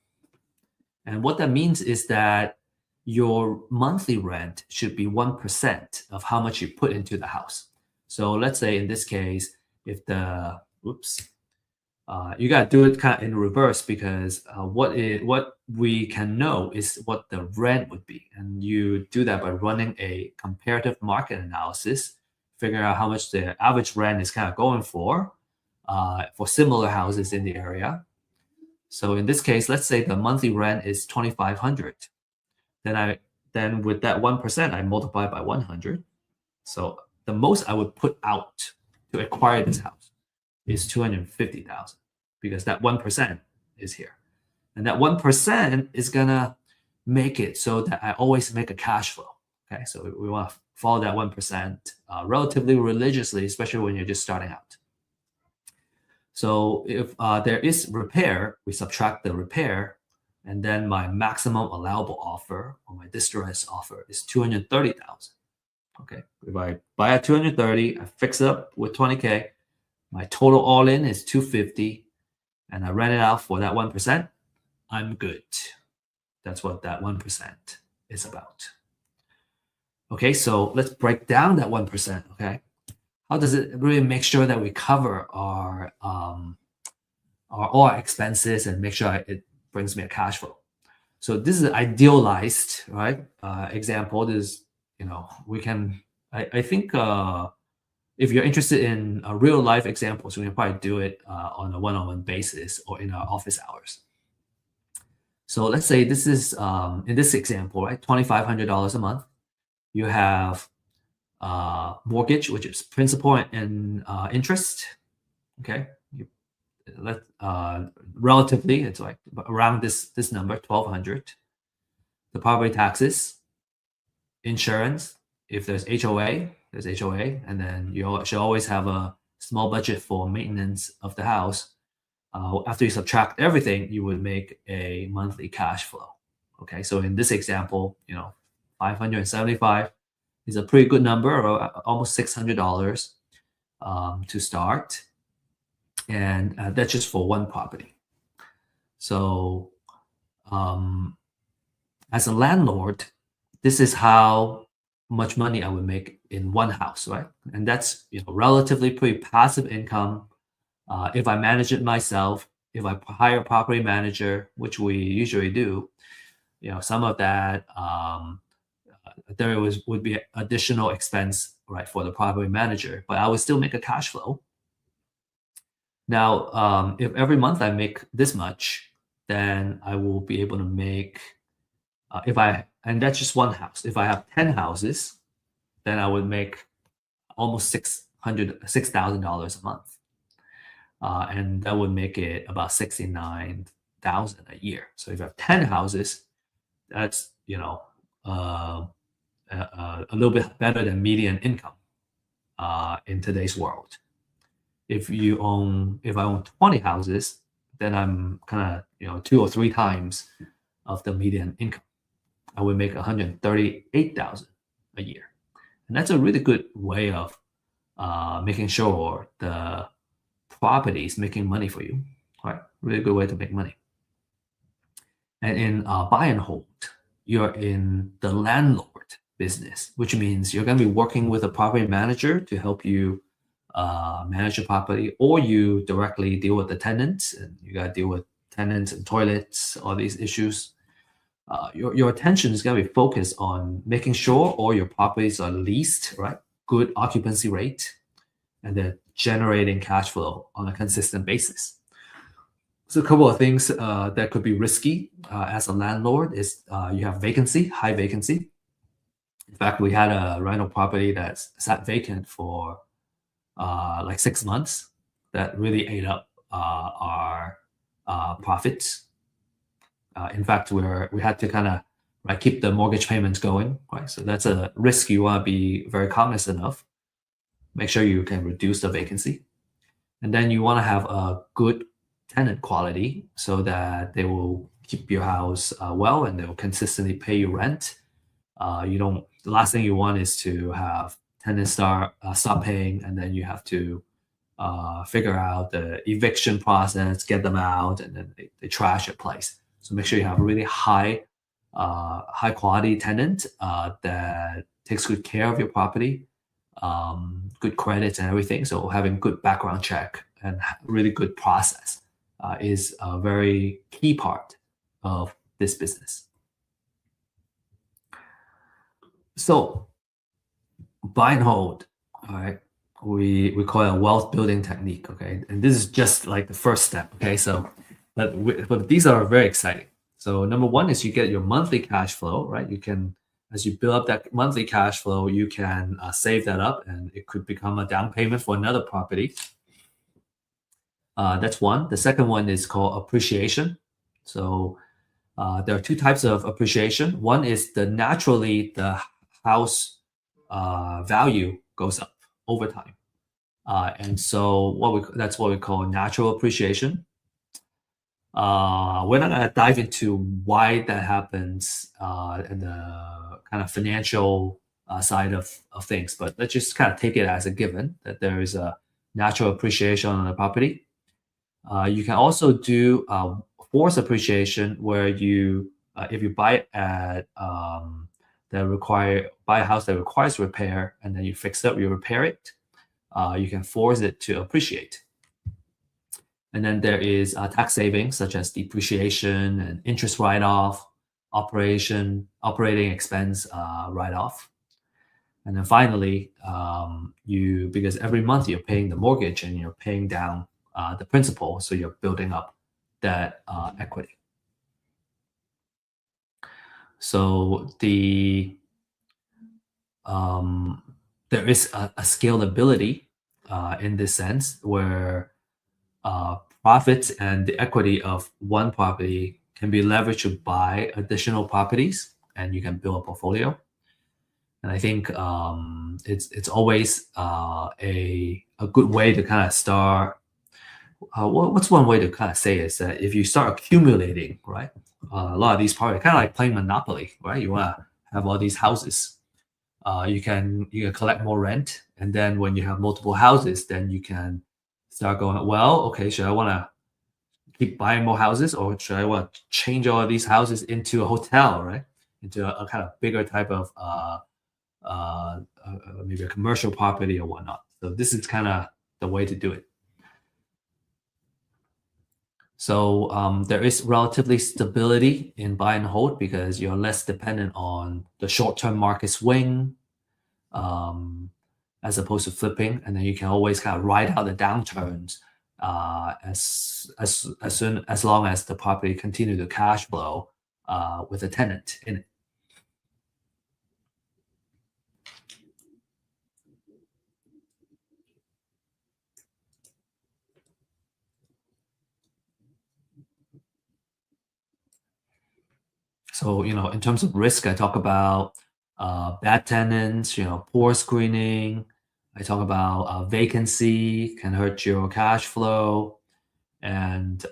And what that means is that your monthly rent should be 1% of how much you put into the house. So let's say in this case, if the, you got to do it kind of in reverse, because what we can know is what the rent would be. And you do that by running a comparative market analysis, figuring out how much the average rent is kind of going for similar houses in the area. So in this case, let's say the monthly rent is 2,500. Then with that 1%, I multiply by 100. So the most I would put out to acquire this house is 250,000, because that 1% is here. And that 1% is gonna make it so that I always make a cash flow. Okay, so we want to follow that 1% relatively religiously, especially when you're just starting out. So if there is repair, we subtract the repair, and then my maximum allowable offer or my distress offer is 230,000. Okay, if I buy at 230, I fix it up with 20K, my total all in is 250, and I rent it out for that 1%, I'm good. That's what that 1% is about. Okay, so let's break down that 1%. Okay, how does it really make sure that we cover all our expenses and make sure it brings me a cash flow? So this is an idealized, right, example. This, we can. I think if you're interested in real life examples, we can probably do it on a one-on-one basis or in our office hours. So let's say this is in this example, right, $2,500 a month. You have mortgage, which is principal and interest. Okay, relatively, it's like around this number, 1,200. The property taxes, insurance. If there's HOA, there's HOA, and then you should always have a small budget for maintenance of the house. After you subtract everything, you would make a monthly cash flow. Okay, so in this example, 575 is a pretty good number, or almost $600 to start, and that's just for one property. So, as a landlord, this is how much money I would make in one house, right? And that's relatively pretty passive income. If I manage it myself, if I hire a property manager, which we usually do, some of that there would be additional expense, right, for the property manager, but I would still make a cash flow. Now, if every month I make this much, then I will be able to make and that's just one house. If I have 10 houses, then I would make almost $6,000 a month. And that would make it about 69,000 a year. So if you have 10 houses, that's a little bit better than median income in today's world. If I own 20 houses, then I'm kind of 2 or 3 times of the median income. I would make 138,000 a year, and that's a really good way of making sure the property is making money for you. Right, really good way to make money. And in buy and hold, you're in the landlord business, which means you're going to be working with a property manager to help you manage your property, or you directly deal with the tenants, and you got to deal with tenants and toilets, all these issues. Your attention is going to be focused on making sure all your properties are leased, right? Good occupancy rate, and they're generating cash flow on a consistent basis. So a couple of things that could be risky as a landlord is you have vacancy, high vacancy. In fact, we had a rental property that sat vacant for like 6 months. That really ate up our profits. In fact, we had to kind of keep the mortgage payments going, right? So that's a risk you want to be very cognizant of. Make sure you can reduce the vacancy. And then you want to have a good tenant quality so that they will keep your house well, and they will consistently pay you rent. The last thing you want is to have tenants stop paying, and then you have to figure out the eviction process, get them out, and then they trash your place. So make sure you have a really high quality tenant that takes good care of your property, good credits and everything. So having good background check and really good process is a very key part of this business. So buy and hold, all right? We call it a wealth building technique, okay? And this is just like the first step, okay? So, but these are very exciting. So number one is you get your monthly cash flow, right? You can, as you build up that monthly cash flow, you can save that up, and it could become a down payment for another property. That's one. The second one is called appreciation. So there are two types of appreciation. One is naturally the house value goes up over time. And so that's what we call natural appreciation. We're not going to dive into why that happens and the kind of financial side of things, but let's just kind of take it as a given that there is a natural appreciation on the property. You can also do forced appreciation, where you, if you buy at buy a house that requires repair, and then you fix it, you repair it, you can force it to appreciate. And then there is tax savings such as depreciation and interest write-off, operating expense write-off. And then finally, because every month you're paying the mortgage and you're paying down the principal, so you're building up that equity. So there is a scalability in this sense, where profits and the equity of one property can be leveraged to buy additional properties, and you can build a portfolio. And I think it's always a good way to kind of start. What's one way to kind of say is that if you start accumulating, right, a lot of these properties, kind of like playing Monopoly, right? You want to have all these houses. You can collect more rent, and then when you have multiple houses, then you can start going, well, okay, should I want to keep buying more houses, or should I want to change all of these houses into a hotel, right? Into a kind of bigger type of maybe a commercial property or whatnot. So this is kind of the way to do it. So there is relatively stability in buy and hold because you're less dependent on the short-term market swing, as opposed to flipping, and then you can always kind of ride out the downturns as long as the property continue to cash flow with a tenant in it. So, in terms of risk, I talk about bad tenants, poor screening. I talk about vacancy can hurt your cash flow, and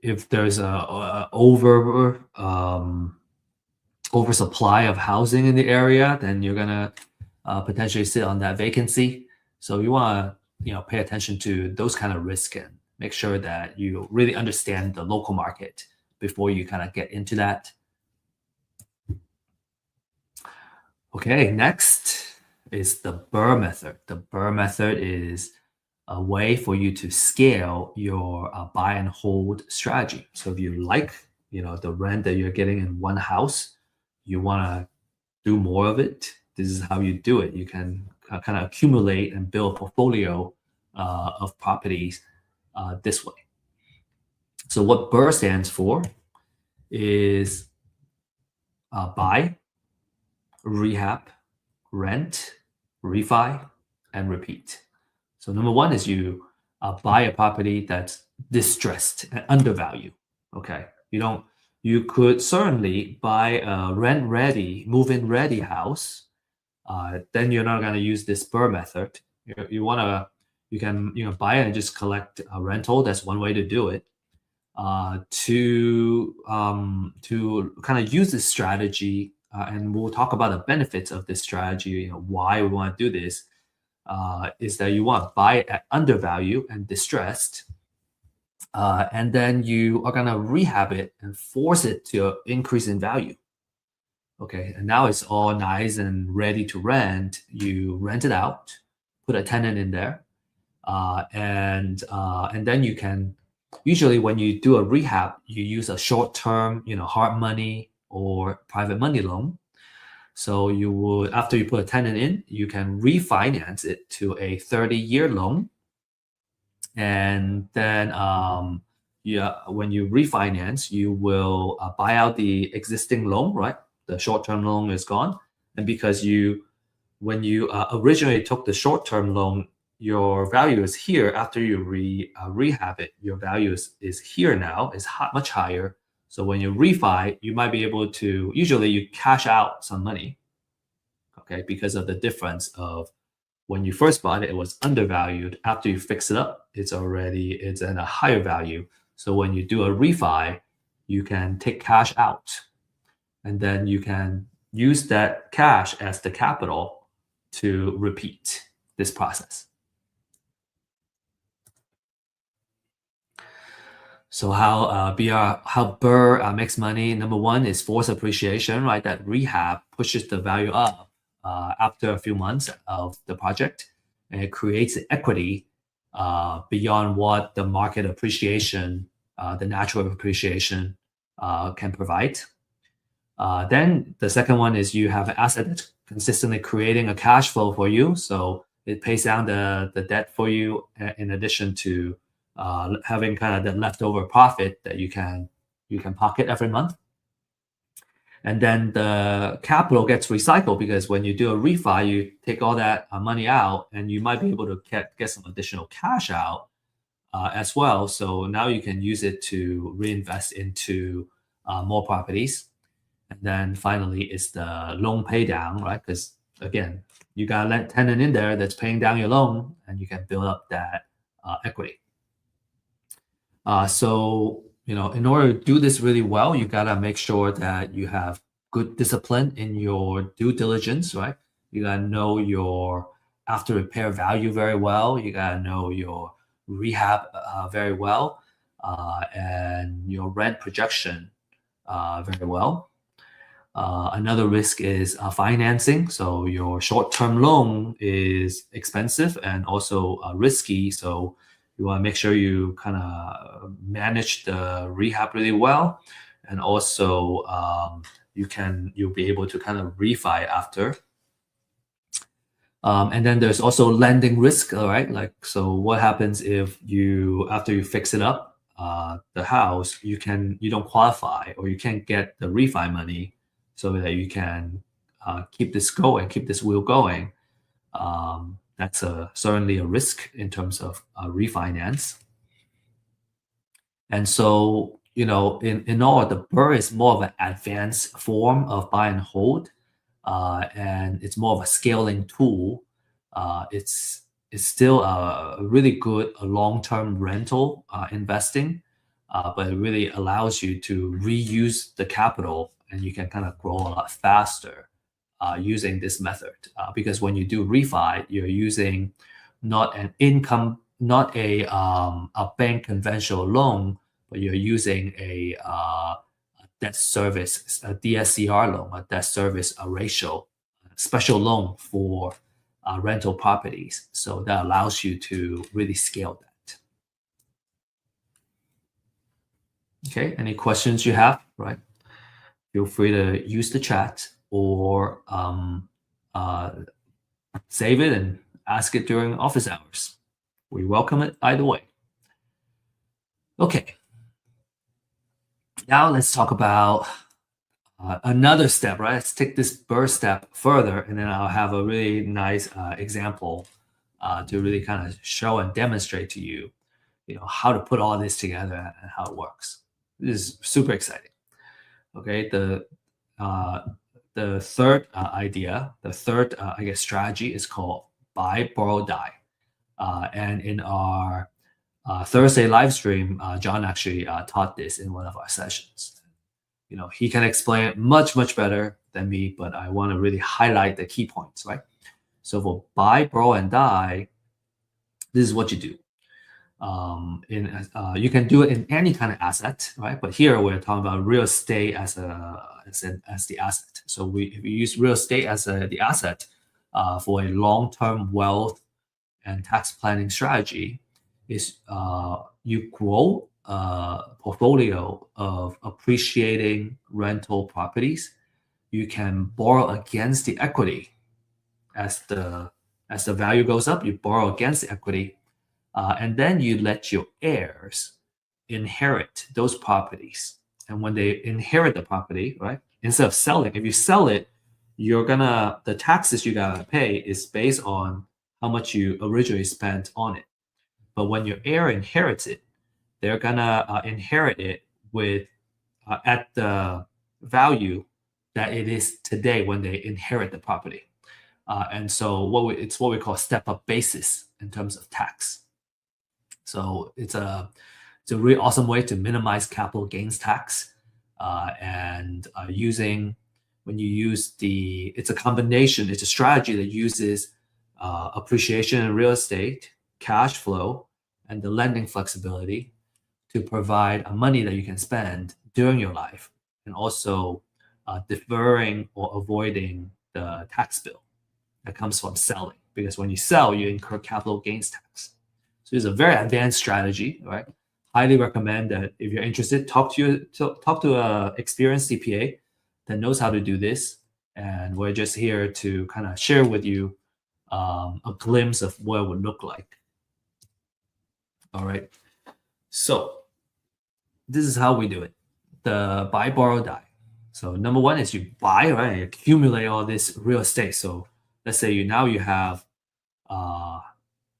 if there's a oversupply of housing in the area, then you're gonna potentially sit on that vacancy. So you want to pay attention to those kind of risks and make sure that you really understand the local market before you kind of get into that. Okay, next is the Burr method. The Burr method is a way for you to scale your buy and hold strategy. So if you like, the rent that you're getting in one house, you want to do more of it. This is how you do it. You can kind of accumulate and build a portfolio of properties this way. So what Burr stands for is buy, rehab, rent, refi, and repeat. So number one is you buy a property that's distressed and undervalued. Okay, you could certainly buy a rent ready, move in ready house. Then you're not going to use this Burr method. You can buy it and just collect a rental. That's one way to do it. To kind of use this strategy, and we'll talk about the benefits of this strategy. Why we want to do this is that you want to buy it at undervalue and distressed, and then you are gonna rehab it and force it to increase in value. Okay, and now it's all nice and ready to rent. You rent it out, put a tenant in there, and then you can. Usually, when you do a rehab, you use a short-term, hard money or private money loan. So you would, after you put a tenant in, you can refinance it to a 30-year loan. And then yeah, when you refinance, you will buy out the existing loan, right? The short-term loan is gone. And because when you originally took the short-term loan, your value is here. After you rehab it, your value is here now, is much higher. So when you refi, you might be able to, usually you cash out some money, okay, because of the difference of when you first bought it, it was undervalued. After you fix it up, it's at a higher value. So when you do a refi, you can take cash out, and then you can use that cash as the capital to repeat this process. So how Burr makes money? Number one is force appreciation, right? That rehab pushes the value up after a few months of the project, and it creates equity beyond what the market appreciation, the natural appreciation can provide. Then the second one is you have an asset that's consistently creating a cash flow for you. So it pays down the debt for you in addition to having kind of the leftover profit that you can pocket every month. And then the capital gets recycled because when you do a refi, you take all that money out and you might be able to get some additional cash out as well. So now you can use it to reinvest into more properties. And then finally is the loan pay down, right? Because again, you got a tenant in there that's paying down your loan and you can build up that equity. So, in order to do this really well, you got to make sure that you have good discipline in your due diligence, right? You got to know your after repair value very well. You got to know your rehab very well, and your rent projection very well. Another risk is financing. So your short-term loan is expensive and also risky. So you want to make sure you kind of manage the rehab really well, and also you'll be able to kind of refi after. And then there's also lending risk, all right? Like, so what happens if after you fix it up, the house, you don't qualify or you can't get the refi money so that you can keep this wheel going. That's certainly a risk in terms of refinance. And so, in all, the Burr is more of an advanced form of buy and hold, and it's more of a scaling tool. It's still a really good long-term rental investing, but it really allows you to reuse the capital, and you can kind of grow a lot faster using this method. Because when you do refi, you're using not a bank conventional loan, but you're using a debt service, a DSCR loan, a debt service ratio, special loan for rental properties. So that allows you to really scale that. Okay, any questions you have, right? Feel free to use the chat or uh, save it and ask it during office hours. We welcome it either way. Okay. Now let's talk about another step, right? Let's take this bird step further, and then I'll have a really nice example to really kind of show and demonstrate to you, how to put all this together and how it works. This is super exciting. Okay, the third idea, the third I guess strategy is called buy, borrow, die. And in our Thursday live stream, John actually taught this in one of our sessions. He can explain it much, much better than me, but I want to really highlight the key points, right? So for buy, borrow, and die, this is what you do. You can do it in any kind of asset, right? But here we're talking about real estate as the asset. So if we use real estate as the asset for a long-term wealth and tax planning strategy, is you grow a portfolio of appreciating rental properties. You can borrow against the equity as the value goes up. You borrow against the equity, and then you let your heirs inherit those properties. And when they inherit the property, right, instead of selling, if you sell it, the taxes you gotta pay is based on how much you originally spent on it. But when your heir inherits it, they're gonna inherit it with at the value that it is today when they inherit the property. And so it's what we call step-up basis in terms of tax. So it's a really awesome way to minimize capital gains tax. When you use it's a combination, it's a strategy that uses appreciation in real estate, cash flow, and the lending flexibility to provide money that you can spend during your life, and also deferring or avoiding the tax bill that comes from selling. Because when you sell, you incur capital gains tax. So it's a very advanced strategy, right? Highly recommend that if you're interested, talk to an experienced CPA that knows how to do this. And we're just here to kind of share with you a glimpse of what it would look like. All right. So this is how we do it. The buy, borrow, die. So number one is you buy, right? You accumulate all this real estate. So let's say you have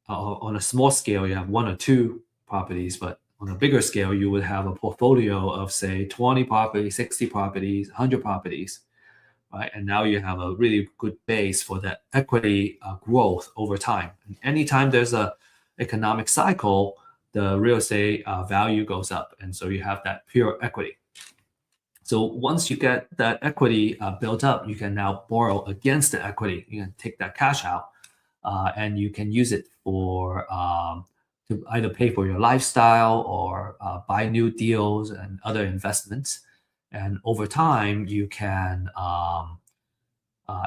on a small scale, you have one or two properties, but on a bigger scale, you would have a portfolio of say 20 properties, 60 properties, 100 properties, right? And now you have a really good base for that equity growth over time. And anytime there's a economic cycle, the real estate value goes up, and so you have that pure equity. So once you get that equity built up, you can now borrow against the equity. You can take that cash out, and you can use it to either pay for your lifestyle or buy new deals and other investments. And over time, you can,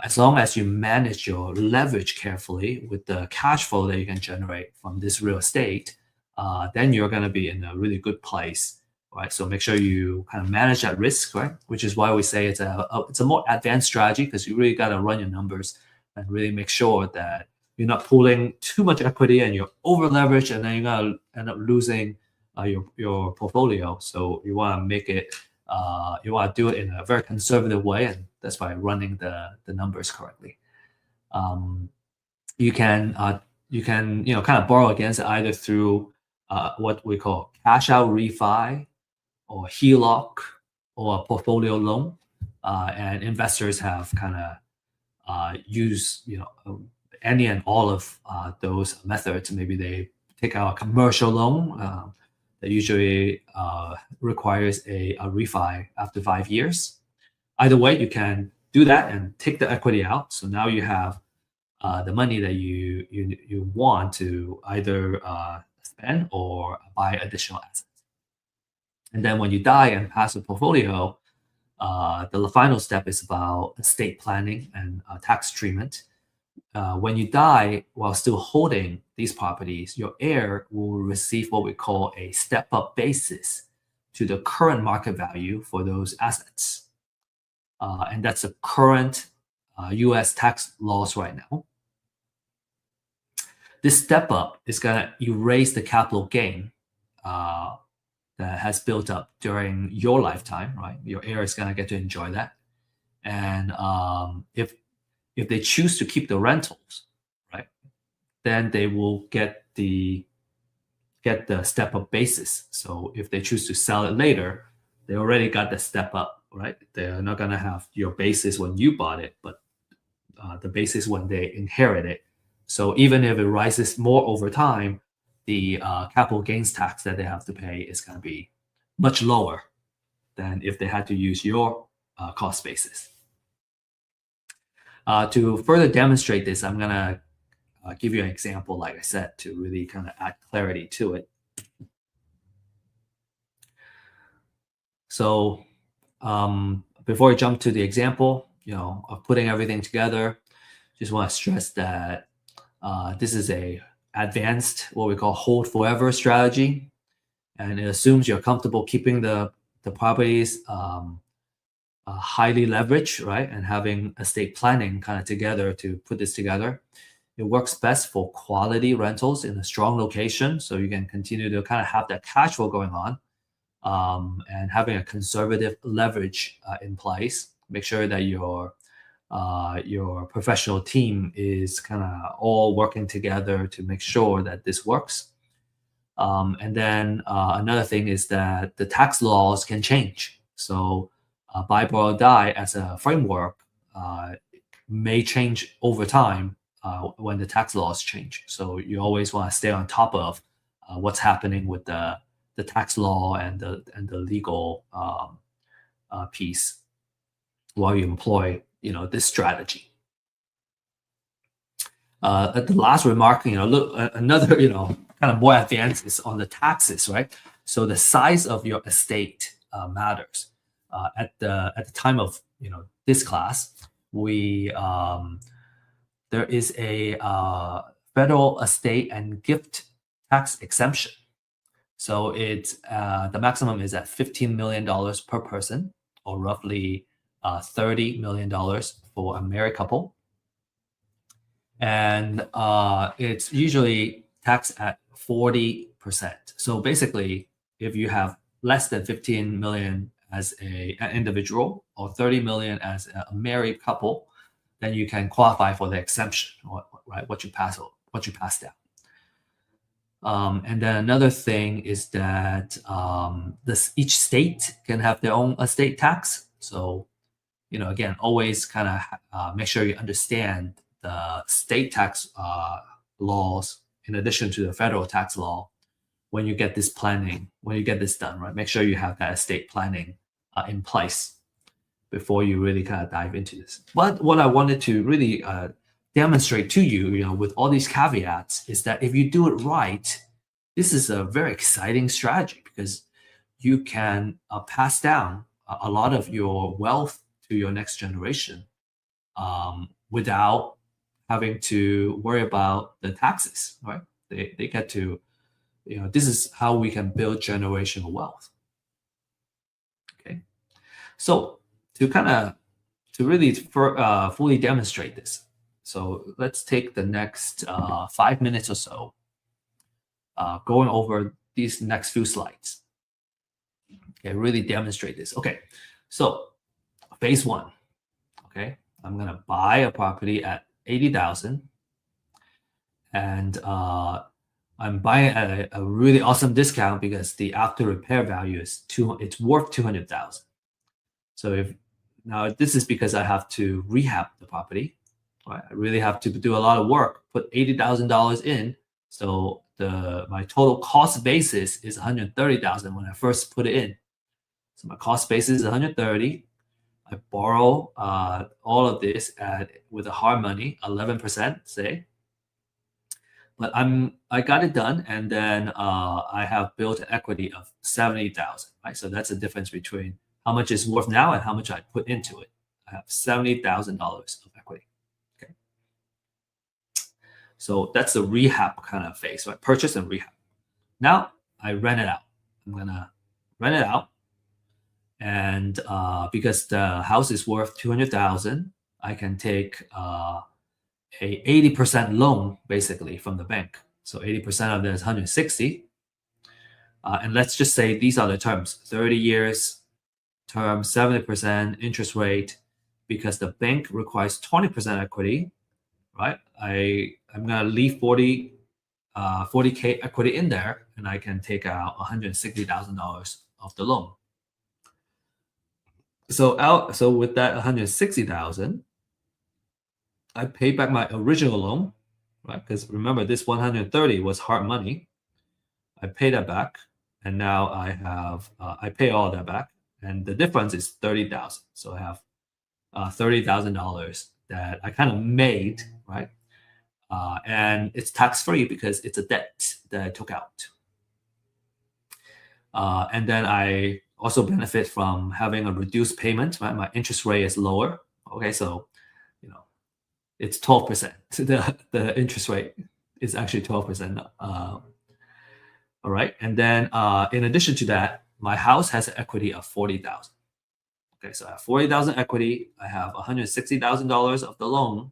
as long as you manage your leverage carefully with the cash flow that you can generate from this real estate, then you're going to be in a really good place, right? So make sure you kind of manage that risk, right? Which is why we say it's a more advanced strategy, because you really got to run your numbers and really make sure that you're not pulling too much equity and you're over leveraged, and then you're gonna end up losing your portfolio. So you want to make it, you want to do it in a very conservative way, and that's by running the numbers correctly. You can kind of borrow against it either through what we call cash out refi, or HELOC, or a portfolio loan, and investors have kind of used any and all of those methods. Maybe they take out a commercial loan that usually requires a refi after 5 years. Either way, you can do that and take the equity out. So now you have the money that you want to either spend or buy additional assets. And then when you die and pass the portfolio, The final step is about estate planning and tax treatment. When you die while still holding these properties, your heir will receive what we call a step-up basis to the current market value for those assets. And that's the current US tax laws right now. This step up is going to erase the capital gain that has built up during your lifetime, right? Your heir is going to get to enjoy that. And if they choose to keep the rentals, right, then they will get the step up basis. So if they choose to sell it later, they already got the step up, right? They're not going to have your basis when you bought it, but the basis when they inherit it. So even if it rises more over time, the capital gains tax that they have to pay is going to be much lower than if they had to use your cost basis. To further demonstrate this, I'm going to give you an example, like I said, to really kind of add clarity to it. So before I jump to the example, of putting everything together, just want to stress that this is a advanced, what we call hold forever strategy, and it assumes you're comfortable keeping the properties highly leveraged, right, and having estate planning kind of together to put this together. It works best for quality rentals in a strong location, so you can continue to kind of have that cash flow going on, and having a conservative leverage in place. Make sure that your professional team is kind of all working together to make sure that this works. And then another thing is that the tax laws can change. So buy, borrow, die as a framework may change over time when the tax laws change. So you always want to stay on top of what's happening with the tax law and the legal piece while you employ this strategy. The last remark, look, another kind of more advanced is on the taxes, right? So the size of your estate matters. At the time of this class, there is a federal estate and gift tax exemption. So it's the maximum is at $15 million per person, or roughly $30 million for a married couple. And it's usually taxed at 40%. So basically, if you have less than 15 million as an individual or 30 million as a married couple, then you can qualify for the exemption, right? What you pass down. And then another thing is that each state can have their own estate tax. So, again, always kind of make sure you understand the state tax laws in addition to the federal tax law when you get this planning, when you get this done, right? Make sure you have that estate planning in place before you really kind of dive into this. But what I wanted to really demonstrate to you, with all these caveats, is that if you do it right, this is a very exciting strategy because you can pass down a lot of your wealth to your next generation without having to worry about the taxes, right? They get to, this is how we can build generational wealth. Okay, so to really fully demonstrate this, so let's take the next 5 minutes or so going over these next few slides. Okay, really demonstrate this. Okay, so phase one. Okay, I'm gonna buy a property at 80,000, and I'm buying at a really awesome discount because the after repair value is it's worth 200,000. So now this is because I have to rehab the property. Right? I really have to do a lot of work, put $80,000 in. So my total cost basis is 130,000 when I first put it in. So my cost basis is 130. I borrow all of this with a hard money, 11%, say. But I got it done, and then I have built an equity of 70,000. Right, so that's the difference between how much it's worth now and how much I put into it. I have $70,000 of equity. Okay. So that's the rehab kind of phase, right? Purchase and rehab. Now I rent it out. I'm gonna rent it out, and because the house is worth 200,000, I can take a 80% loan basically from the bank. So 80% of that is 160. And let's just say these are the terms: 30 years term, 70% interest rate, because the bank requires 20% equity, right? I'm gonna leave 40K equity in there, and I can take out $160,000 of the loan. So with that 160,000, I pay back my original loan, right? Because remember, this 130 was hard money. I pay that back, and now I pay all that back, and the difference is 30,000. So I have $30,000 that I kind of made, right? And it's tax free because it's a debt that I took out. And then I also benefit from having a reduced payment. Right? My interest rate is lower. Okay, so it's 12%. The interest rate is actually 12%. All right, and then in addition to that, my house has an equity of 40,000. Okay, so I have 40,000 equity. I have $160,000 of the loan,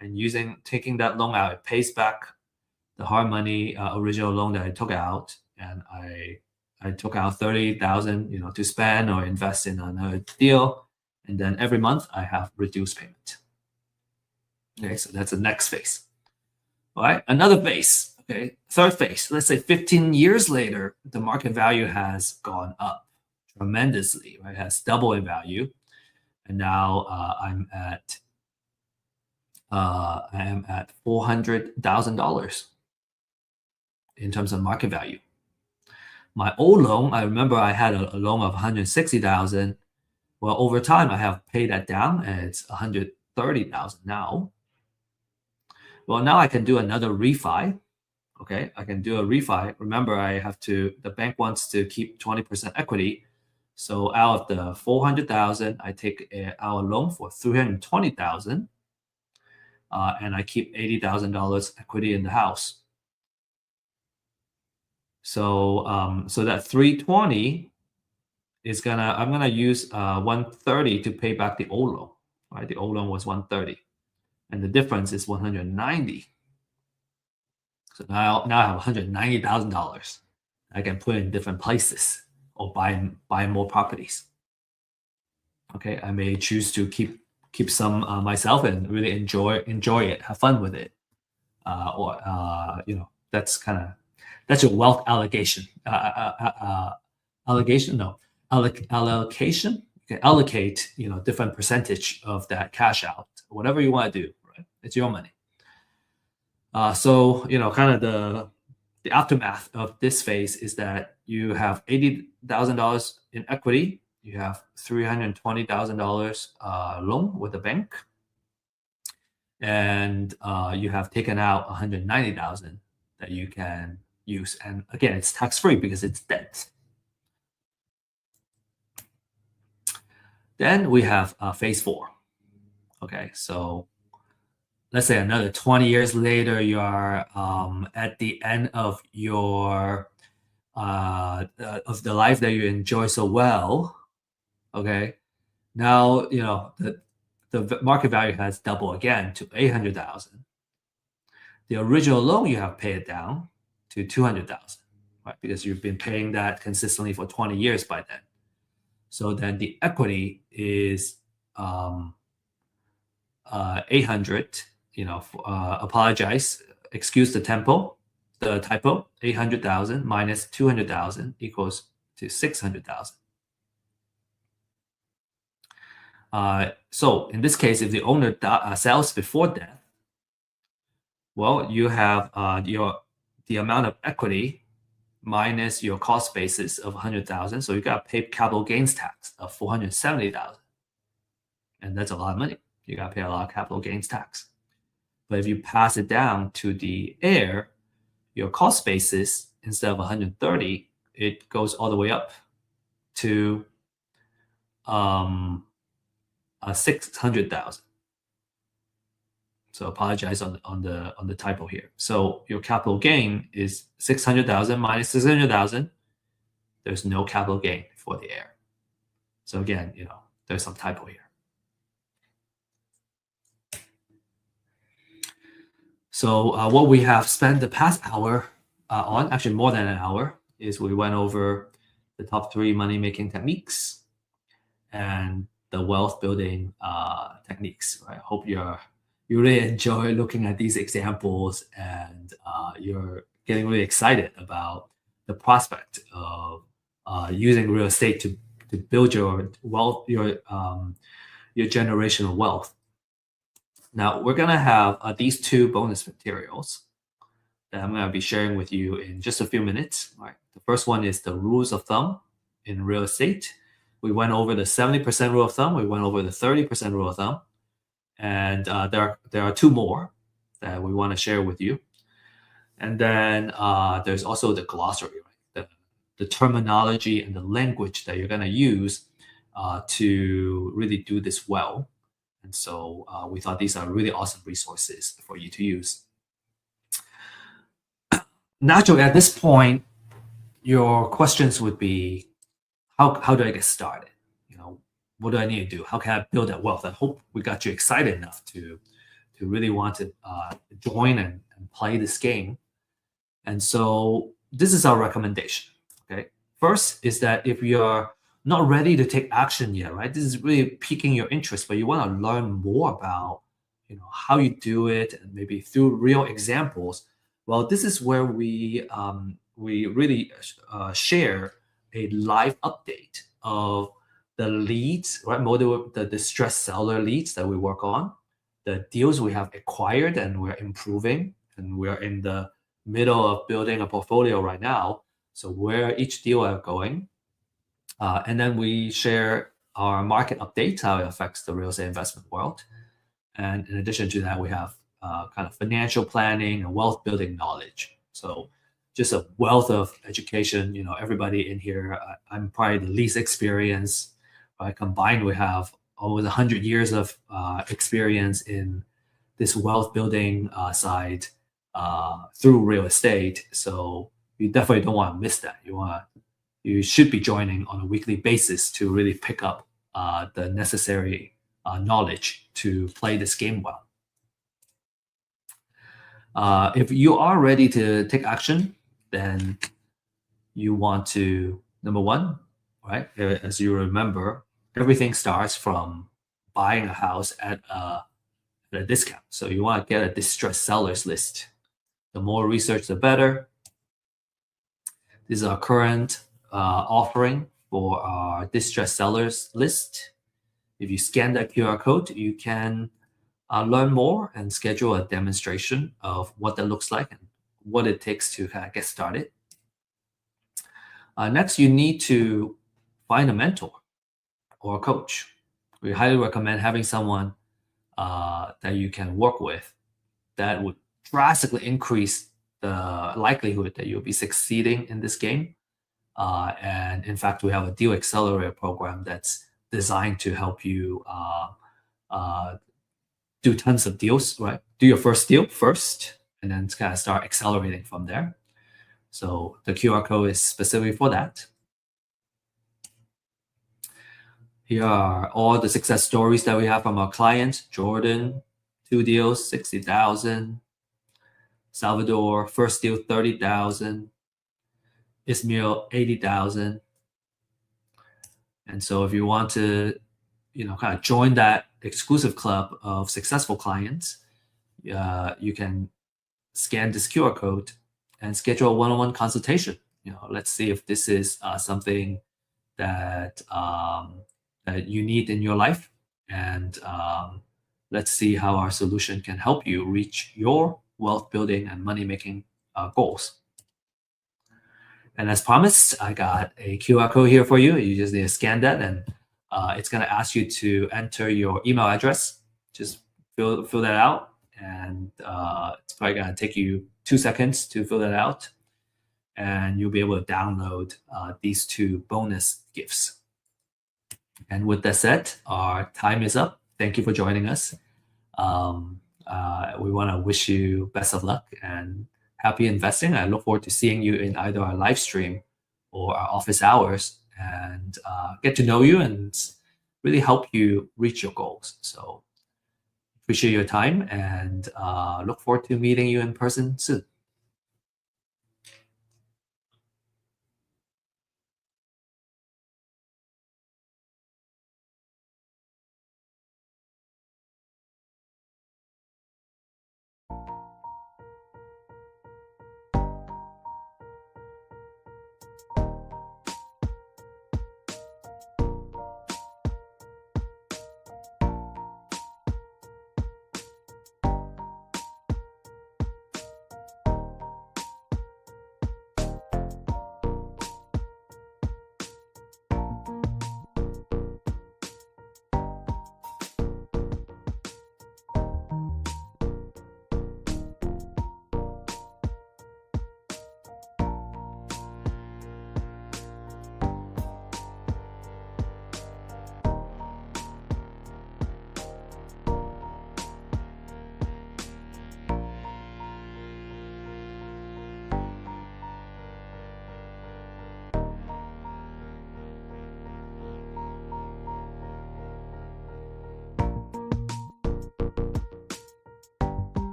and taking that loan out, it pays back the hard money original loan that I took out, and I took out 30,000, to spend or invest in another deal, and then every month I have reduced payment. Okay, so that's the next phase. All right, another phase. Okay, third phase. Let's say 15 years later, the market value has gone up tremendously. Right, it has doubled in value, and now I am at $400,000 in terms of market value. My old loan, I remember I had a loan of 160,000. Well, over time, I have paid that down, and it's 130,000 now. Well, now I can do another refi. Okay, I can do a refi. Remember, the bank wants to keep 20% equity. So out of the 400,000, I take our loan for 320,000, and I keep $80,000 equity in the house. So that 320 I'm gonna use 130 to pay back the old loan. Right, the old loan was 130, and the difference is 190. So now I have $190,000 I can put in different places or buy more properties. Okay, I may choose to keep some myself and really enjoy it, have fun with it, or that's your wealth allocation. Allocation, no, allocation. You can allocate different percentage of that cash out, whatever you want to do. Right, it's your money. So kind of the aftermath of this phase is that you have $80,000 in equity, you have $320,000 loan with the bank, and you have taken out $190,000 that you can use. And again, it's tax free because it's debt. Then we have phase 4. Okay, so let's say another 20 years later, you are at the end of your of the life that you enjoy so well. Okay, now the market value has doubled again to 800,000. The original loan you have paid down to 200,000, right? Because you've been paying that consistently for 20 years by then. So then the equity is 800. Apologize, excuse the typo. 800,000 minus 200,000 equals to 600,000. So in this case, if the owner sells before death, well, you have the amount of equity minus your cost basis of 100,000. So you got to pay capital gains tax of 470,000, and that's a lot of money. You got to pay a lot of capital gains tax. But if you pass it down to the heir, your cost basis, instead of 130, it goes all the way up to 600,000. So apologize on the typo here. So your capital gain is 600,000 minus 600,000. There's no capital gain for the heir. So again, there's some typo here. So what we have spent the past hour on, actually more than an hour, is we went over the top 3 money-making techniques and the wealth building techniques. I hope you really enjoy looking at these examples, and you're getting really excited about the prospect of using real estate to build your wealth, your generational wealth. Now we're gonna have these 2 bonus materials that I'm gonna be sharing with you in just a few minutes. All right. The first one is the rules of thumb in real estate. We went over the 70% rule of thumb. We went over the 30% rule of thumb, and there are 2 more that we want to share with you. And then there's also the glossary, right? The terminology and the language that you're going to use to really do this well. And so we thought these are really awesome resources for you to use. Naturally, at this point, your questions would be, how do I get started? What do I need to do? How can I build that wealth? I hope we got you excited enough to really want to join and play this game. And so this is our recommendation. Okay. First is that if you're not ready to take action yet, right? This is really piquing your interest, but you want to learn more about, how you do it, and maybe through real examples. Well, this is where we really share a live update of the leads, right? The distressed seller leads that we work on, the deals we have acquired and we're improving, and we're in the middle of building a portfolio right now. So where each deal are going, and then we share our market updates, how it affects the real estate investment world. And in addition to that, we have kind of financial planning and wealth building knowledge. So just a wealth of education. Everybody in here, I'm probably the least experienced. Combined, we have almost 100 years of experience in this wealth building side through real estate. So you definitely don't want to miss that. You should be joining on a weekly basis to really pick up the necessary knowledge to play this game well. If you are ready to take action, then you want to, number one, right? As you remember, everything starts from buying a house at a discount. So you want to get a distressed sellers list. The more research, the better. This is our current offering for our distressed sellers list. If you scan that QR code, you can learn more and schedule a demonstration of what that looks like and what it takes to kind of get started. Next, you need to find a mentor or a coach. We highly recommend having someone that you can work with that would drastically increase the likelihood that you'll be succeeding in this game. And in fact, we have a deal accelerator program that's designed to help you do tons of deals, right? Do your first deal first, and then kind of start accelerating from there. So the QR code is specifically for that. Here are all the success stories that we have from our clients. Jordan, 2 deals, 60,000. Salvador, first deal, 30,000. Ismail, 80,000. And so if you want to, kind of join that exclusive club of successful clients, you can scan this QR code and schedule a one-on-one consultation. Let's see if this is something that that you need in your life, and let's see how our solution can help you reach your wealth building and money making goals. And as promised, I got a QR code here for you. You just need to scan that, and it's going to ask you to enter your email address. Just fill that out, and it's probably going to take you 2 seconds to fill that out, and you'll be able to download these 2 bonus gifts. And with that said, our time is up. Thank you for joining us. We want to wish you best of luck and happy investing. I look forward to seeing you in either our live stream or our office hours and get to know you and really help you reach your goals. So appreciate your time and look forward to meeting you in person soon.